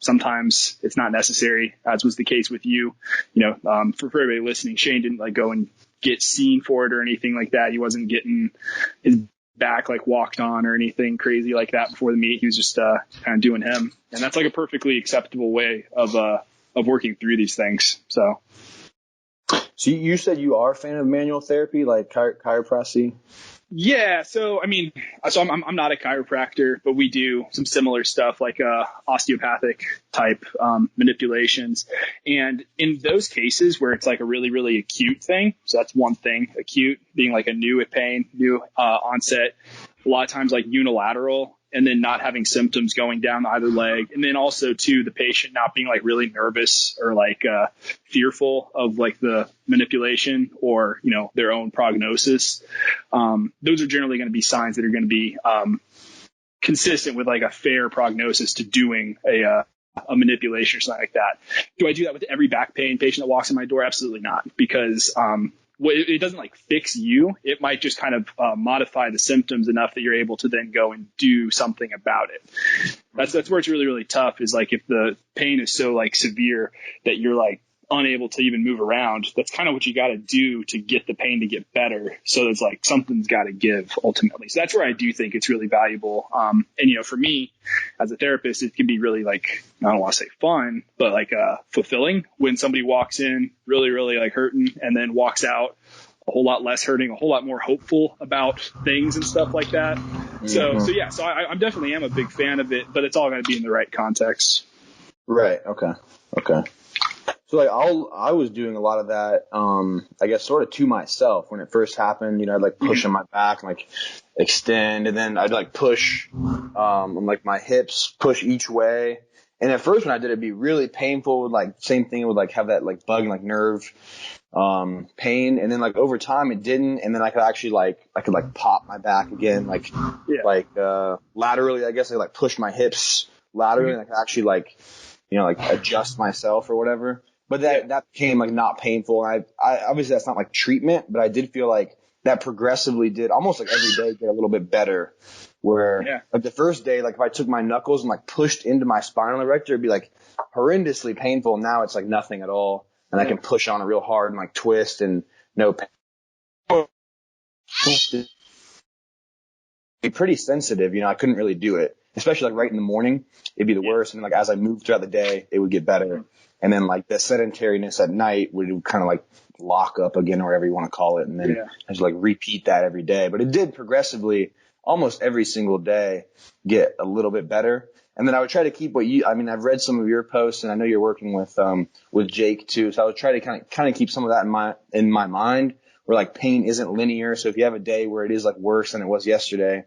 S5: Sometimes it's not necessary, as was the case with you. For everybody listening, Shane didn't like go and get seen for it or anything like that. He wasn't getting his back like walked on or anything crazy like that before the meet. He was just kind of doing him, and that's like a perfectly acceptable way of working through these things. So
S4: you said you are a fan of manual therapy, like chiropractic?
S5: Yeah. So, I'm not a chiropractor, but we do some similar stuff like osteopathic type manipulations. And in those cases where it's like a really, really acute thing, so that's one thing, acute being like a new pain, new onset, a lot of times like unilateral, and then not having symptoms going down either leg. And then also too, the patient not being like really nervous or like fearful of like the manipulation or, their own prognosis. Those are generally going to be signs that are going to be consistent with like a fair prognosis to doing a manipulation or something like that. Do I do that with every back pain patient that walks in my door? Absolutely not, because it doesn't like fix you. It might just kind of modify the symptoms enough that you're able to then go and do something about it. That's where it's really, really tough, is like if the pain is so like severe that you're like unable to even move around, that's kind of what you got to do to get the pain to get better. So it's like something's got to give ultimately. So that's where I do think it's really valuable. And, you know, for me as a therapist, it can be really like, I don't want to say fun, but like fulfilling when somebody walks in really, really like hurting and then walks out a whole lot less hurting, a whole lot more hopeful about things and stuff like that. So I definitely am a big fan of it, but it's all going to be in the right context.
S4: Right. Okay. So like I was doing a lot of that, I guess sort of to myself when it first happened. You know, I'd like push on my back and like extend, and then I'd like push, on like my hips, push each way. And at first when I did, it'd be really painful. Like same thing, it would like have that like bug and like nerve, pain. And then like over time it didn't. And then I could actually I could pop my back again, laterally, I guess I like push my hips laterally and I could actually like adjust myself or whatever. But that became like not painful. And I obviously that's not like treatment, but I did feel like that progressively did almost like every day get a little bit better. Where like the first day, like if I took my knuckles and like pushed into my spinal erector, it'd be like horrendously painful. Now it's like nothing at all. And I can push on it real hard and like twist and no pain. Be pretty sensitive. You know, I couldn't really do it, especially like right in the morning. It'd be the worst. And then, like as I moved throughout the day, it would get better. And then like the sedentariness at night would kind of like lock up again, or whatever you want to call it. And then I just like repeat that every day. But it did progressively almost every single day get a little bit better. And then I would try to keep I've read some of your posts and I know you're working with Jake too. So I would try to kind of keep some of that in my mind, where like pain isn't linear. So if you have a day where it is like worse than it was yesterday,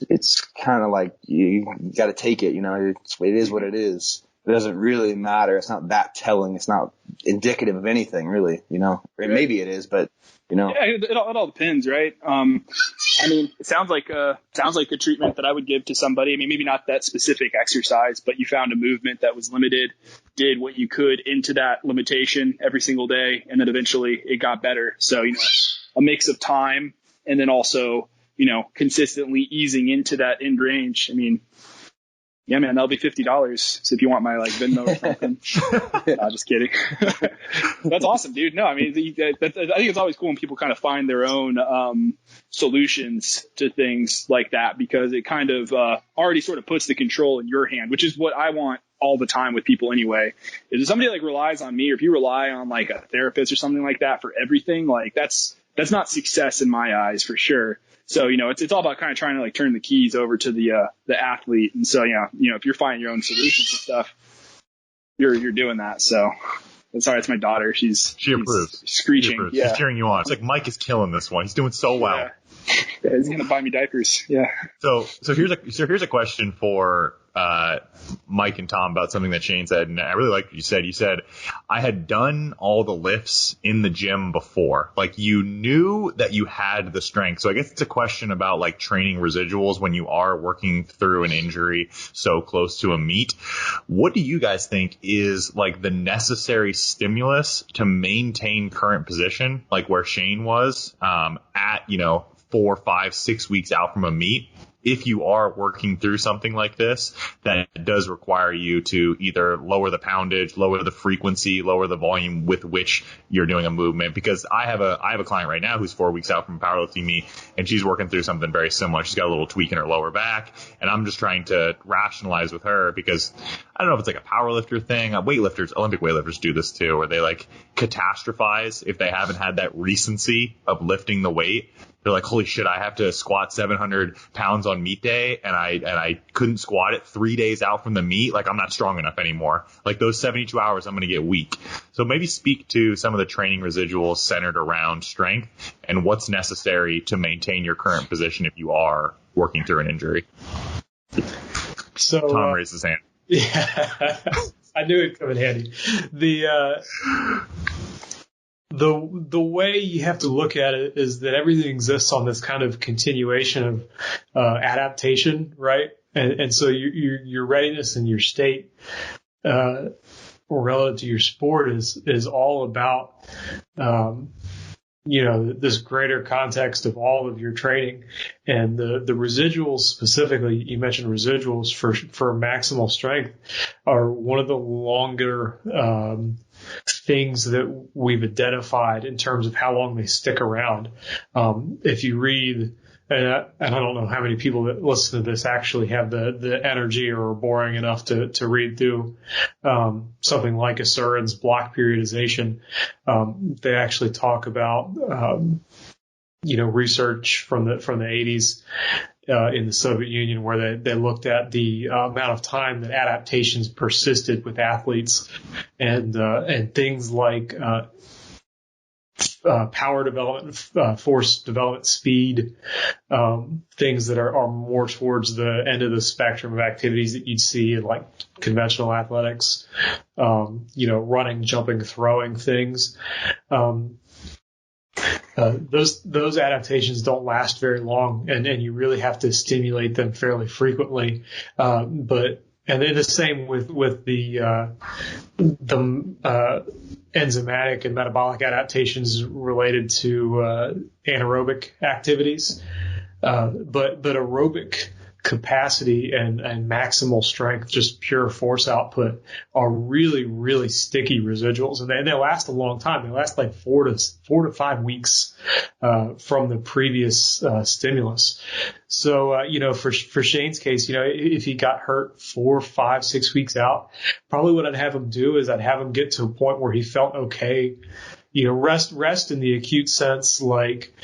S4: it's kind of like you got to take it, you know, it is what it is. It doesn't really matter. It's not that telling. It's not indicative of anything really, you know, maybe it is, but you know.
S5: Yeah, it all depends, right? I mean, it sounds like the treatment that I would give to somebody. I mean, maybe not that specific exercise, but you found a movement that was limited, did what you could into that limitation every single day, and then eventually it got better. So, you know, a mix of time and then also, you know, consistently easing into that end range. I mean, yeah, man, that'll be $50. So if you want my like Venmo or something, no, just kidding. That's awesome, dude. No, I mean, I think it's always cool when people kind of find their own solutions to things like that, because it kind of already sort of puts the control in your hand, which is what I want all the time with people anyway. If somebody like relies on me, or if you rely on like a therapist or something like that for everything, like that's not success in my eyes for sure. So, you know, it's all about kind of trying to like turn the keys over to the athlete. And so, you know, if you're finding your own solutions and stuff, you're doing that. So sorry, it's my daughter. She approves. Screeching.
S2: She approves.
S5: Yeah.
S2: She's cheering you on. It's like Mike is killing this one. He's doing so well.
S5: Yeah, he's going to buy me diapers. Yeah.
S2: So here's a question for Mike and Tom about something that Shane said, and I really like what you said. You said, I had done all the lifts in the gym before. Like, you knew that you had the strength. So I guess it's a question about like training residuals when you are working through an injury so close to a meet. What do you guys think is like the necessary stimulus to maintain current position, like where Shane was at, you know, 4, 5, 6 weeks out from a meet? If you are working through something like this, that does require you to either lower the poundage, lower the frequency, lower the volume with which you're doing a movement. Because I have a client right now who's 4 weeks out from a powerlifting meet, and she's working through something very similar. She's got a little tweak in her lower back, and I'm just trying to rationalize with her, because I don't know if it's like a powerlifter thing. Olympic weightlifters do this too, where they like catastrophize if they haven't had that recency of lifting the weight. They're like, holy shit, I have to squat 700 pounds on meet day, and I couldn't squat it 3 days out from the meet. Like, I'm not strong enough anymore. Like, those 72 hours, I'm going to get weak. So maybe speak to some of the training residuals centered around strength and what's necessary to maintain your current position if you are working through an injury.
S3: So
S2: Tom raised his hand.
S3: Yeah, I knew it'd come in handy. The way you have to look at it is that everything exists on this kind of continuation of adaptation, right? And so your readiness and your state relative to your sport is all about this greater context of all of your training. And the residuals specifically, you mentioned residuals for maximal strength are one of the longer, things that we've identified in terms of how long they stick around. If you read, and I don't know how many people that listen to this actually have the energy or are boring enough to read through something like Asurin's block periodization. They actually talk about research from the 80s in the Soviet Union where they looked at the amount of time that adaptations persisted with athletes and things like power development, force development, speed, things that are more towards the end of the spectrum of activities that you'd see in like conventional athletics, running, jumping, throwing things. Those adaptations don't last very long, and you really have to stimulate them fairly frequently. And then the same with the enzymatic and metabolic adaptations related to anaerobic activities. But aerobic capacity and maximal strength, just pure force output, are really, really sticky residuals, and they last a long time. They last like 4 to 5 weeks from the previous stimulus. So for Shane's case, if he got hurt 4, 5, 6 weeks out, probably what I'd have him do is I'd have him get to a point where he felt okay. Rest in the acute sense, like,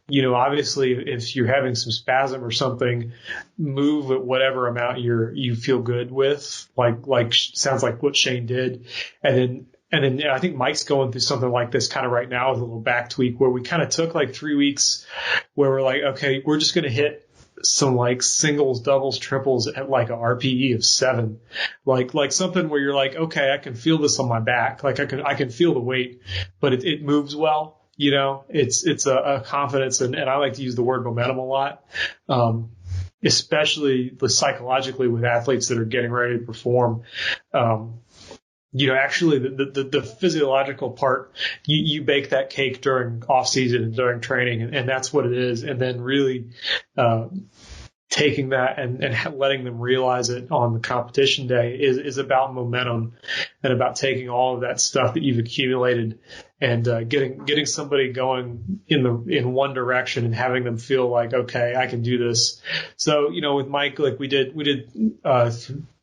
S3: obviously if you're having some spasm or something, move at whatever amount you feel good with, like sounds like what Shane did. And then I think Mike's going through something like this kind of right now with a little back tweak where we kind of took like 3 weeks where we're like, okay, we're just going to hit some like singles, doubles, triples at like a RPE of 7, like something where you're like, okay, I can feel this on my back. Like I can feel the weight, but it moves well. It's a confidence. And I like to use the word momentum a lot. Especially psychologically with athletes that are getting ready to perform. Actually the physiological part, you bake that cake during off season and during training, and that's what it is. And then really, taking that and letting them realize it on the competition day is about momentum and about taking all of that stuff that you've accumulated and getting somebody going in one direction and having them feel like, okay, I can do this. So, with Mike, like we did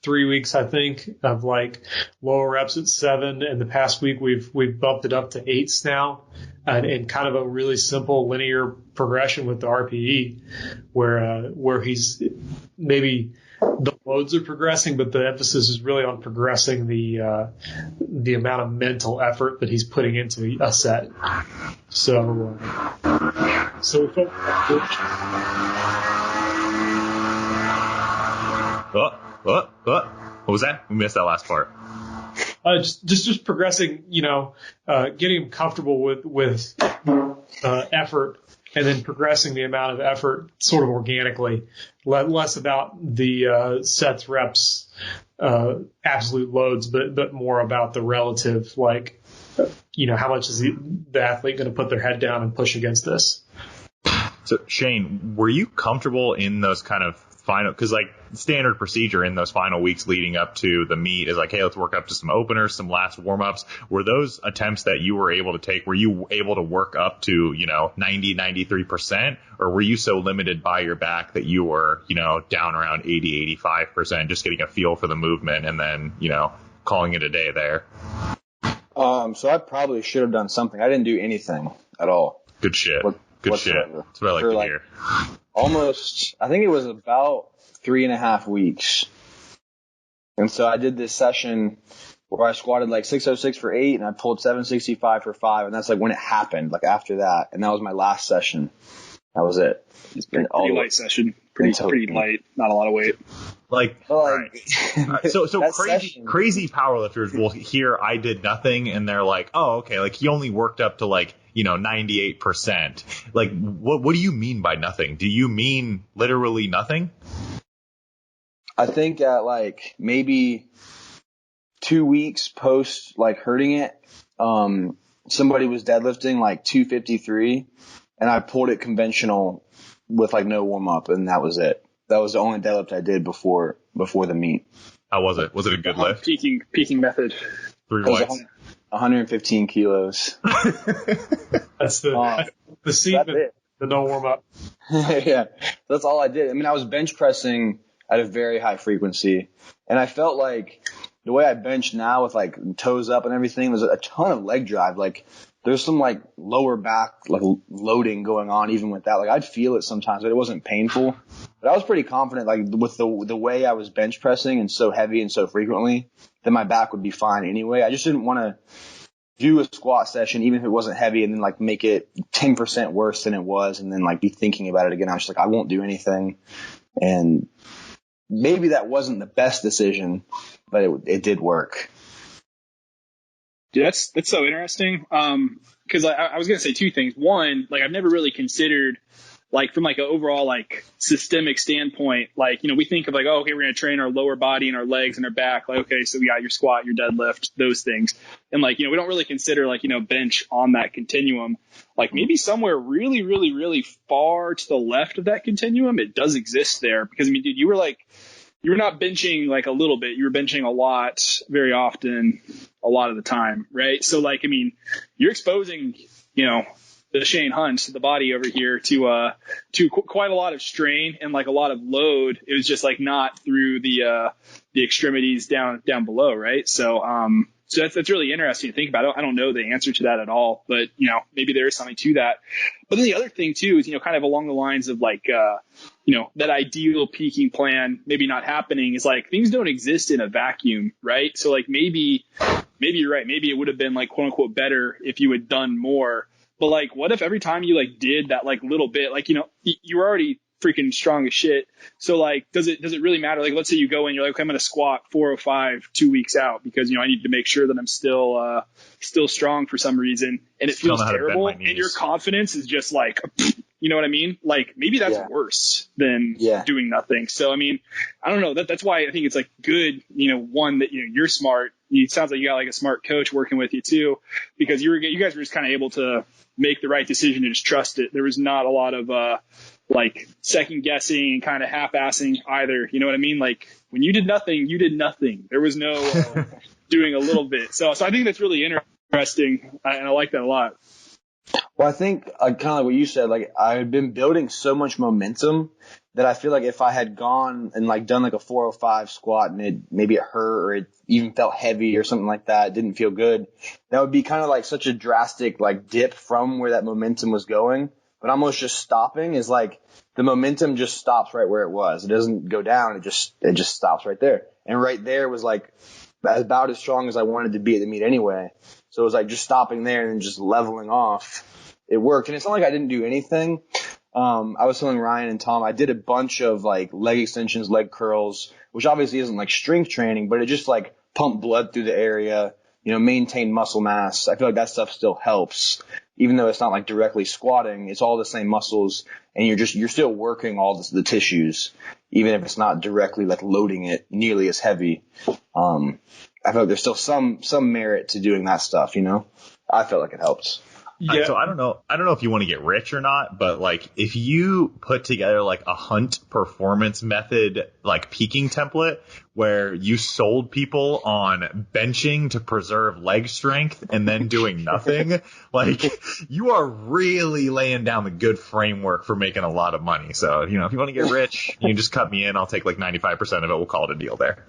S3: 3 weeks, I think, of like lower reps at 7. And the past week we've bumped it up to 8s now, and in kind of a really simple linear progression with the RPE where he's maybe the loads are progressing, but the emphasis is really on progressing the amount of mental effort that he's putting into a set. So we felt
S2: What was that? We missed that last part.
S3: Just progressing, getting him comfortable with effort, and then progressing the amount of effort sort of organically, less about the sets, reps, absolute loads, but more about the relative, like, how much is the athlete going to put their head down and push against this?
S2: So Shane, were you comfortable in those kind of final, because like standard procedure in those final weeks leading up to the meet is like, hey, let's work up to some openers, some last warm-ups. Were those attempts that you were able to take, were you able to work up to 90, 93%, or were you so limited by your back that you were down around 80, 85%, just getting a feel for the movement and then calling it a day there?
S4: So I probably should have done something. I didn't do anything at all.
S2: Good shit. Good shit. That's what I like to hear.
S4: Almost, I think it was about 3.5 weeks. And so I did this session where I squatted like 606 for 8 and I pulled 765 for 5. And that's like when it happened, like after that. And that was my last session. That was it.
S5: It's been a pretty light session. Pretty light. Not a lot of weight.
S2: So crazy powerlifters will hear I did nothing and they're like, oh, okay, like he only worked up to like 98%. Like, what do you mean by nothing? Do you mean literally nothing?
S4: I think at like maybe 2 weeks post like hurting it, somebody was deadlifting like 253 and I pulled it conventional with like no warm up, and that was it. That was the only deadlift I did before the meet.
S2: How was it? Was it a good lift?
S5: Peaking method.
S2: 3
S4: It was
S2: whites.
S4: 115 kilos.
S3: That's the seat, the no warm up.
S4: Yeah, that's all I did. I mean, I was bench pressing at a very high frequency, and I felt like the way I bench now with like toes up and everything, there's a ton of leg drive. Like there's some like lower back like loading going on even with that. Like I'd feel it sometimes, but it wasn't painful. But I was pretty confident like with the way I was bench pressing and so heavy and so frequently that my back would be fine anyway. I just didn't want to do a squat session even if it wasn't heavy and then like make it 10% worse than it was and then like be thinking about it again. I was just like, I won't do anything. And maybe that wasn't the best decision, but it did work.
S5: Dude, that's so interesting. Cause I was going to say two things. One, like I've never really considered like from like an overall like systemic standpoint, like, you know, we think of like, oh, okay, we're going to train our lower body and our legs and our back. Like, okay, so we got your squat, your deadlift, those things. And like, you know, we don't really consider like, you know, bench on that continuum. Like maybe somewhere really, really, really far to the left of that continuum, it does exist there. Because I mean, dude, you were not benching like a little bit. You were benching a lot, very often, a lot of the time, right? So like, I mean, you're exposing, you know, the Shane Hunt, the body over here, to quite a lot of strain and like a lot of load. It was just like not through the extremities down below, right? So that's really interesting to think about. I don't know the answer to that at all, but you know, maybe there is something to that. But then the other thing too is, you know, kind of along the lines of like, you know, that ideal peaking plan maybe not happening is like things don't exist in a vacuum, right? So like maybe you're right. Maybe it would have been like quote unquote better if you had done more. But like, what if every time you like did that like little bit, like, you know, you were already freaking strong as shit. So like, does it really matter? Like, let's say you go in, you're like, okay, I'm going to squat 405 2 weeks out because, you know, I need to make sure that I'm still strong for some reason. And it feels terrible. And your confidence is just like, you know what I mean? Like maybe that's worse than doing nothing. So, I mean, I don't know. That's why I think it's like good, you know, one that, you know, you're smart. It sounds like you got like a smart coach working with you too, because you guys were just kind of able to make the right decision and just trust it. There was not a lot of, like second guessing and kind of half-assing either. You know what I mean? Like when you did nothing, you did nothing. There was no doing a little bit. So I think that's really interesting. And I like that a lot.
S4: Well, I think kind of like what you said, like I had been building so much momentum that I feel like if I had gone and like done like a 405 squat and maybe it hurt or it even felt heavy or something like that, it didn't feel good, that would be kind of like such a drastic like dip from where that momentum was going. But almost just stopping is like the momentum just stops right where it was. It doesn't go down. It just stops right there. And right there was like about as strong as I wanted to be at the meet anyway. So it was like just stopping there and then just leveling off. It worked. And it's not like I didn't do anything. I was telling Ryan and Tom, I did a bunch of like leg extensions, leg curls, which obviously isn't like strength training, but it just like pumped blood through the area, you know, maintained muscle mass. I feel like that stuff still helps. Even though it's not like directly squatting, it's all the same muscles and you're still working all the tissues, even if it's not directly like loading it nearly as heavy. I feel like there's still some merit to doing that stuff, you know? I felt like it helps.
S2: Yeah. So I don't know if you want to get rich or not, but like if you put together like a Hunt performance method, like peaking template where you sold people on benching to preserve leg strength and then doing nothing, like you are really laying down the good framework for making a lot of money. So, you know, if you want to get rich, you can just cut me in. I'll take like 95% of it. We'll call it a deal there.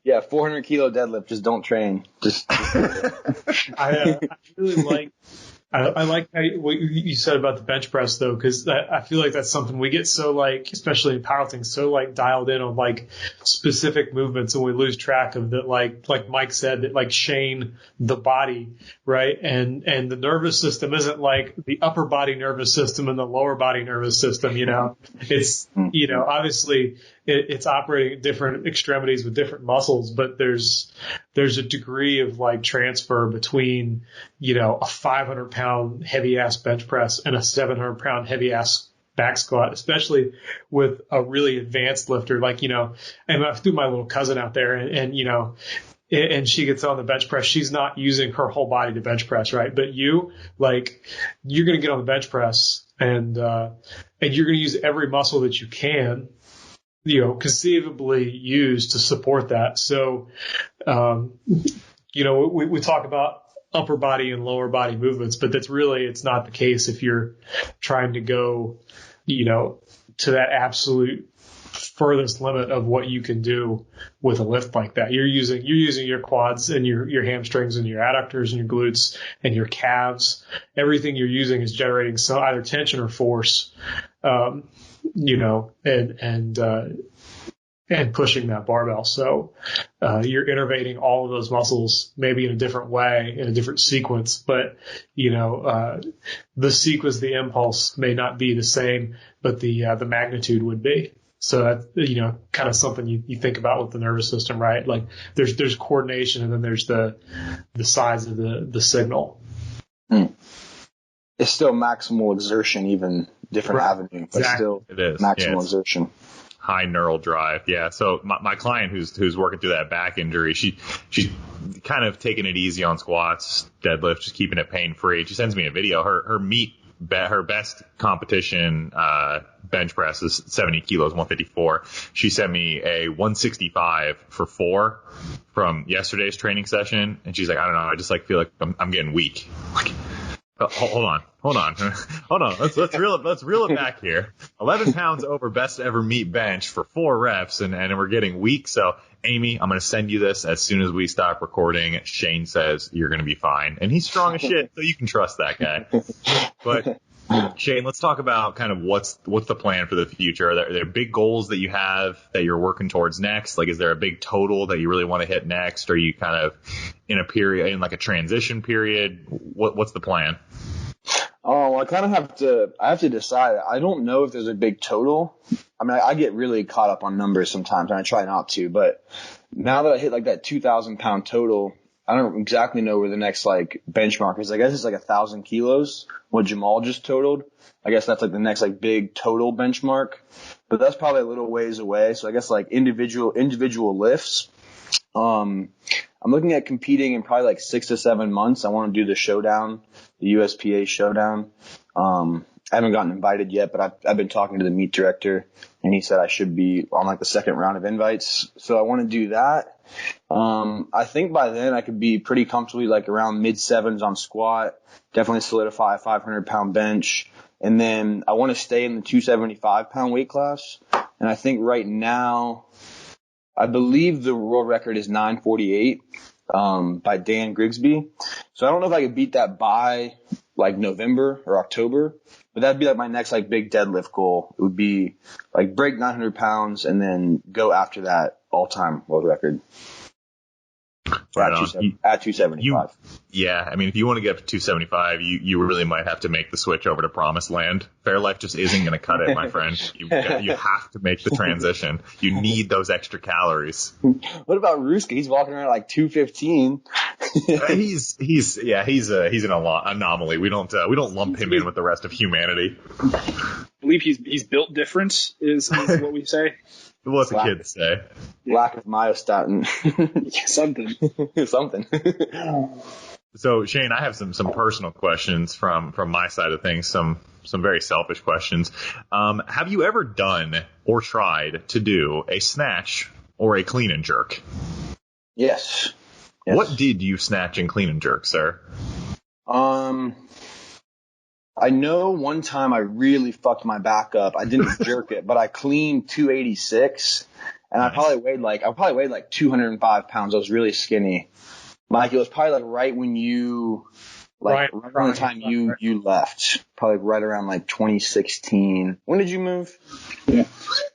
S4: Yeah. 400 kilo deadlift. Just don't train.
S3: I really like. I like what you said about the bench press though, because I feel like that's something we get so like, especially in powerlifting, so like dialed in on like specific movements, and we lose track of that. Like Mike said, that like Shane the body, right? And the nervous system isn't like the upper body nervous system and the lower body nervous system. You know, it's obviously it's operating at different extremities with different muscles, but there's a degree of like transfer between, a 500-pound heavy ass bench press and a 700-pound heavy ass back squat, especially with a really advanced lifter. Like, and I threw my little cousin out there and and she gets on the bench press, she's not using her whole body to bench press, right? But you're going to get on the bench press and you're going to use every muscle that you can, conceivably use to support that. So, we talk about upper body and lower body movements, but it's not the case if you're trying to go, to that absolute furthest limit of what you can do with a lift like that. You're using your quads and your hamstrings and your adductors and your glutes and your calves. Everything you're using is generating some either tension or force, and pushing that barbell. So, you're innervating all of those muscles, maybe in a different way, in a different sequence, but, the sequence, the impulse may not be the same, but the magnitude would be. So that's, kind of something you think about with the nervous system, right? Like there's coordination and then there's the size of the signal.
S4: It's still maximal exertion, even different avenue, but still
S2: it is.
S4: Maximal exertion.
S2: High neural drive. Yeah. So my client who's working through that back injury, she's kind of taking it easy on squats, deadlift, just keeping it pain free. She sends me a video. Her best competition, bench press is 70 kilos, 154. She sent me a 165 for 4 from yesterday's training session. And she's like, I don't know. I just feel like I'm getting weak. Like, hold on. Let's reel it back here. 11 pounds over best ever meet bench for 4 reps, and we're getting weak. So, Amy, I'm going to send you this as soon as we stop recording. Shane says you're going to be fine, and he's strong as shit, so you can trust that guy. But Shane, let's talk about kind of what's the plan for the future. Are there big goals that you have that you're working towards next? Like, is there a big total that you really want to hit next? Or are you kind of in a transition period? What's the plan?
S4: Oh, I kind of have to decide. I don't know if there's a big total. I mean, I get really caught up on numbers sometimes, and I try not to. But now that I hit that 2,000 pound total, I don't exactly know where the next benchmark is. I guess it's 1,000 kilos, what Jamal just totaled. I guess that's the next big total benchmark. But that's probably a little ways away. So I guess individual lifts. I'm looking at competing in probably 6 to 7 months. I want to do the Showdown, the USPA Showdown. I haven't gotten invited yet, but I've been talking to the meet director, and he said I should be on the second round of invites. So I want to do that. I think by then I could be pretty comfortably around mid 7s on squat, definitely solidify a 500 pound bench. And then I want to stay in the 275 pound weight class. And I think right now, I believe the world record is 948, by Dan Grigsby. So I don't know if I could beat that by November or October, but that'd be my next big deadlift goal. It would be break 900 pounds and then go after that all-time world record. At 275.
S2: Yeah, I mean, if you want to get up to 275, you really might have to make the switch over to Promised Land. Fairlife just isn't going to cut it, my friend. You have to make the transition. You need those extra calories.
S4: What about Ruska? He's walking around 215.
S2: He's an anomaly. We don't lump him in with the rest of humanity.
S5: I believe he's built different is what we say.
S2: What's the kids say?
S4: Lack of myostatin. Something.
S2: So Shane, I have some personal questions from my side of things, some very selfish questions. Have you ever done or tried to do a snatch or a clean and jerk?
S4: Yes.
S2: What did you snatch and clean and jerk, sir?
S4: I know one time I really fucked my back up. I didn't jerk it, but I cleaned 286, and nice. I probably weighed 205 pounds. I was really skinny. It was probably right when you, right around the time you left, probably right around 2016. When did you move?
S5: Yeah.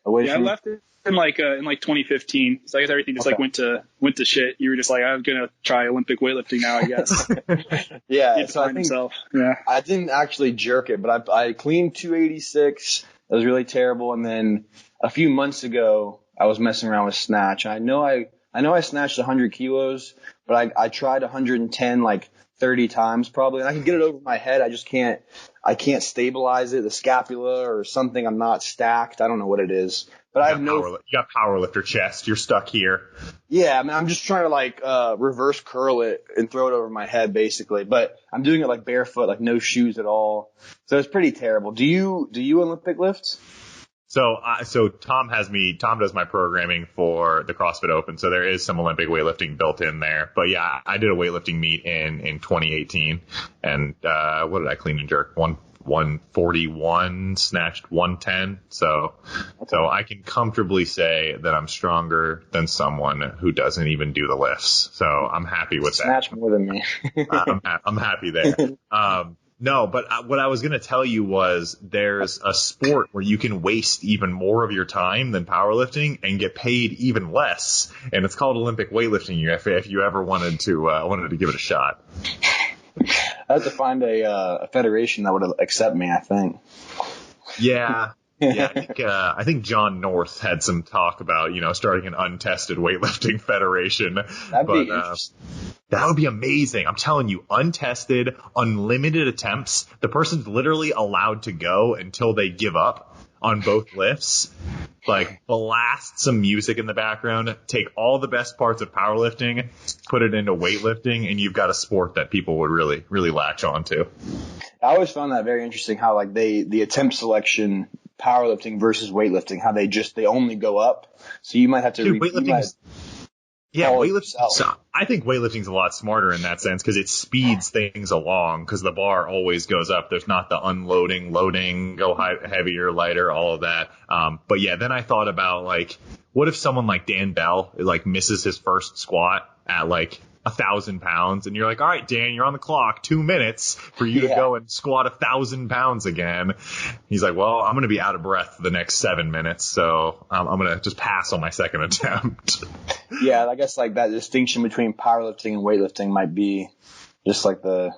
S5: I left it in 2015. So I guess everything just went to shit. You were just I'm gonna try Olympic weightlifting now, I guess.
S4: Yeah. So I didn't actually jerk it, but I cleaned 286. It was really terrible. And then a few months ago, I was messing around with snatch. I know I snatched 100 kilos, but I tried 110 30 times probably, and I can get it over my head. I just can't stabilize it, the scapula or something. I'm not stacked. I don't know what it is, but I have
S2: you got powerlifter chest. You're stuck here.
S4: Yeah, I mean, I'm just trying to like reverse curl it and throw it over my head basically, but I'm doing it like barefoot, like no shoes at all. So it's pretty terrible. Do you Olympic lift?
S2: So Tom does my programming for the CrossFit Open. So there is some Olympic weightlifting built in there. But yeah, I did a weightlifting meet in 2018. And, what did I clean and jerk? 141, snatched 110. So I can comfortably say that I'm stronger than someone who doesn't even do the lifts. So I'm happy with that.
S4: Snatch more than me.
S2: I'm happy there. No, but what I was going to tell you was there's a sport where you can waste even more of your time than powerlifting and get paid even less, and it's called Olympic weightlifting. If you ever wanted to give it a shot,
S4: I have to find a federation that would accept me, I think.
S2: Yeah. Yeah, I think John North had some talk about, starting an untested weightlifting federation.
S4: That'd be interesting.
S2: That would be amazing. I'm telling you, untested, unlimited attempts. The person's literally allowed to go until they give up on both lifts. Like, blast some music in the background, take all the best parts of powerlifting, put it into weightlifting, and you've got a sport that people would really, really latch on to.
S4: I always found that very interesting how, like, the attempt selection, powerlifting versus weightlifting, how they only go up. So you might have to
S2: weightlifting. Yeah, weightlifting. So I think weightlifting's a lot smarter in that sense because it speeds things along because the bar always goes up. There's not the unloading, loading, go heavier, lighter, all of that. But yeah, then I thought about like, what if someone like Dan Bell like misses his first squat at like 1,000 pounds, and you're like, all right, Dan, you're on the clock, 2 minutes for you to go and squat 1,000 pounds again. He's like, well, I'm going to be out of breath for the next 7 minutes, so I'm going to just pass on my second attempt.
S4: Yeah, I guess like that distinction between powerlifting and weightlifting might be just like the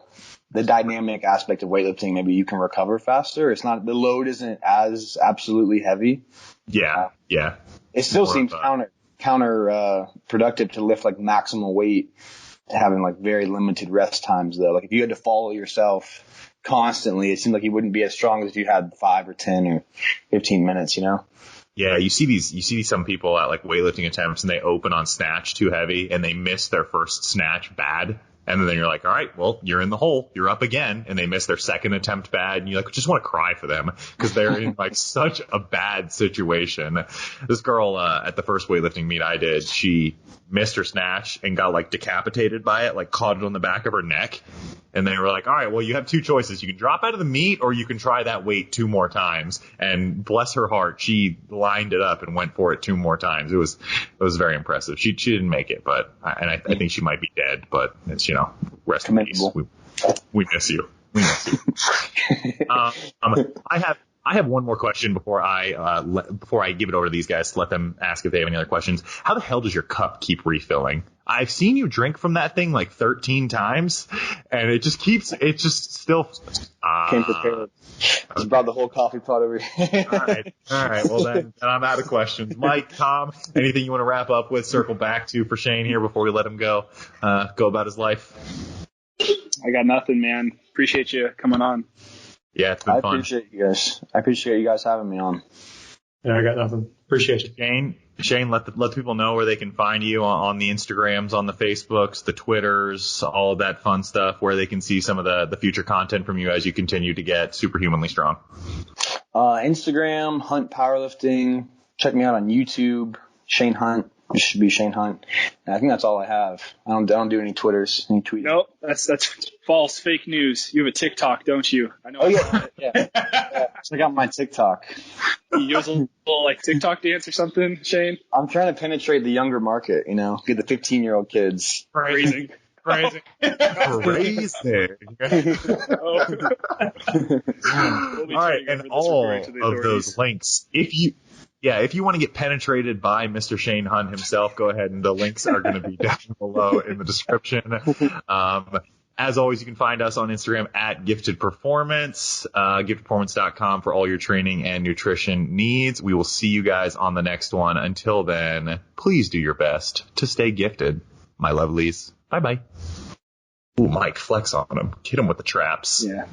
S4: dynamic aspect of weightlifting. Maybe you can recover faster. It's not, the load isn't as absolutely heavy.
S2: Yeah.
S4: It still seems counterproductive to lift like maximal weight to having like very limited rest times though. Like if you had to follow yourself constantly, it seemed like you wouldn't be as strong as if you had 5 or 10 or 15 minutes,
S2: Yeah, you see some people at like weightlifting attempts and they open on snatch too heavy and they miss their first snatch bad. And then you're like, all right, well, you're in the hole. You're up again. And they miss their second attempt bad. And you like just want to cry for them because they're in like such a bad situation. This girl at the first weightlifting meet I did, she missed her snatch and got like decapitated by it, like caught it on the back of her neck. And they were like, all right, well, you have two choices. You can drop out of the meet or you can try that weight 2 more times. And bless her heart, she lined it up and went for it 2 more times. It was very impressive. She didn't make it, but I think she might be dead, but it's, rest in peace. We miss you. We miss you. I have one more question before I give it over to these guys to let them ask if they have any other questions. How the hell does your cup keep refilling? I've seen you drink from that thing like 13 times, and it just still.
S4: Came prepared. Just brought the whole coffee pot over here.
S2: All right. Well, then I'm out of questions. Mike, Tom, anything you want to wrap up with? Circle back to for Shane here before we let him go about his life.
S5: I got nothing, man. Appreciate you coming on.
S2: Yeah, it's been fun.
S4: I appreciate you guys having me on.
S3: Yeah, I got nothing. Appreciate you.
S2: Shane, let the people know where they can find you on the Instagrams, on the Facebooks, the Twitters, all of that fun stuff, where they can see some of the future content from you as you continue to get superhumanly strong.
S4: Instagram, Hunt Powerlifting. Check me out on YouTube, Shane Hunt. It should be Shane Hunt. And I think that's all I have. I don't do any Twitters, any tweets.
S5: Nope, that's false, fake news. You have a TikTok, don't you? I know.
S4: Oh yeah. Check out my TikTok.
S5: You do a little like TikTok dance or something, Shane?
S4: I'm trying to penetrate the younger market. Get the 15-year-old kids.
S5: Crazy.
S2: Crazy.
S5: All
S2: right, and all of those links, if you want to get penetrated by Mr. Shane Hunt himself, go ahead and the links are going to be down below in the description. As always, you can find us on Instagram at Gifted Performance, giftedperformance.com for all your training and nutrition needs. We will see you guys on the next one. Until then, please do your best to stay gifted, my lovelies. Bye-bye. Ooh, Mike, flex on him. Hit him with the traps.
S5: Yeah.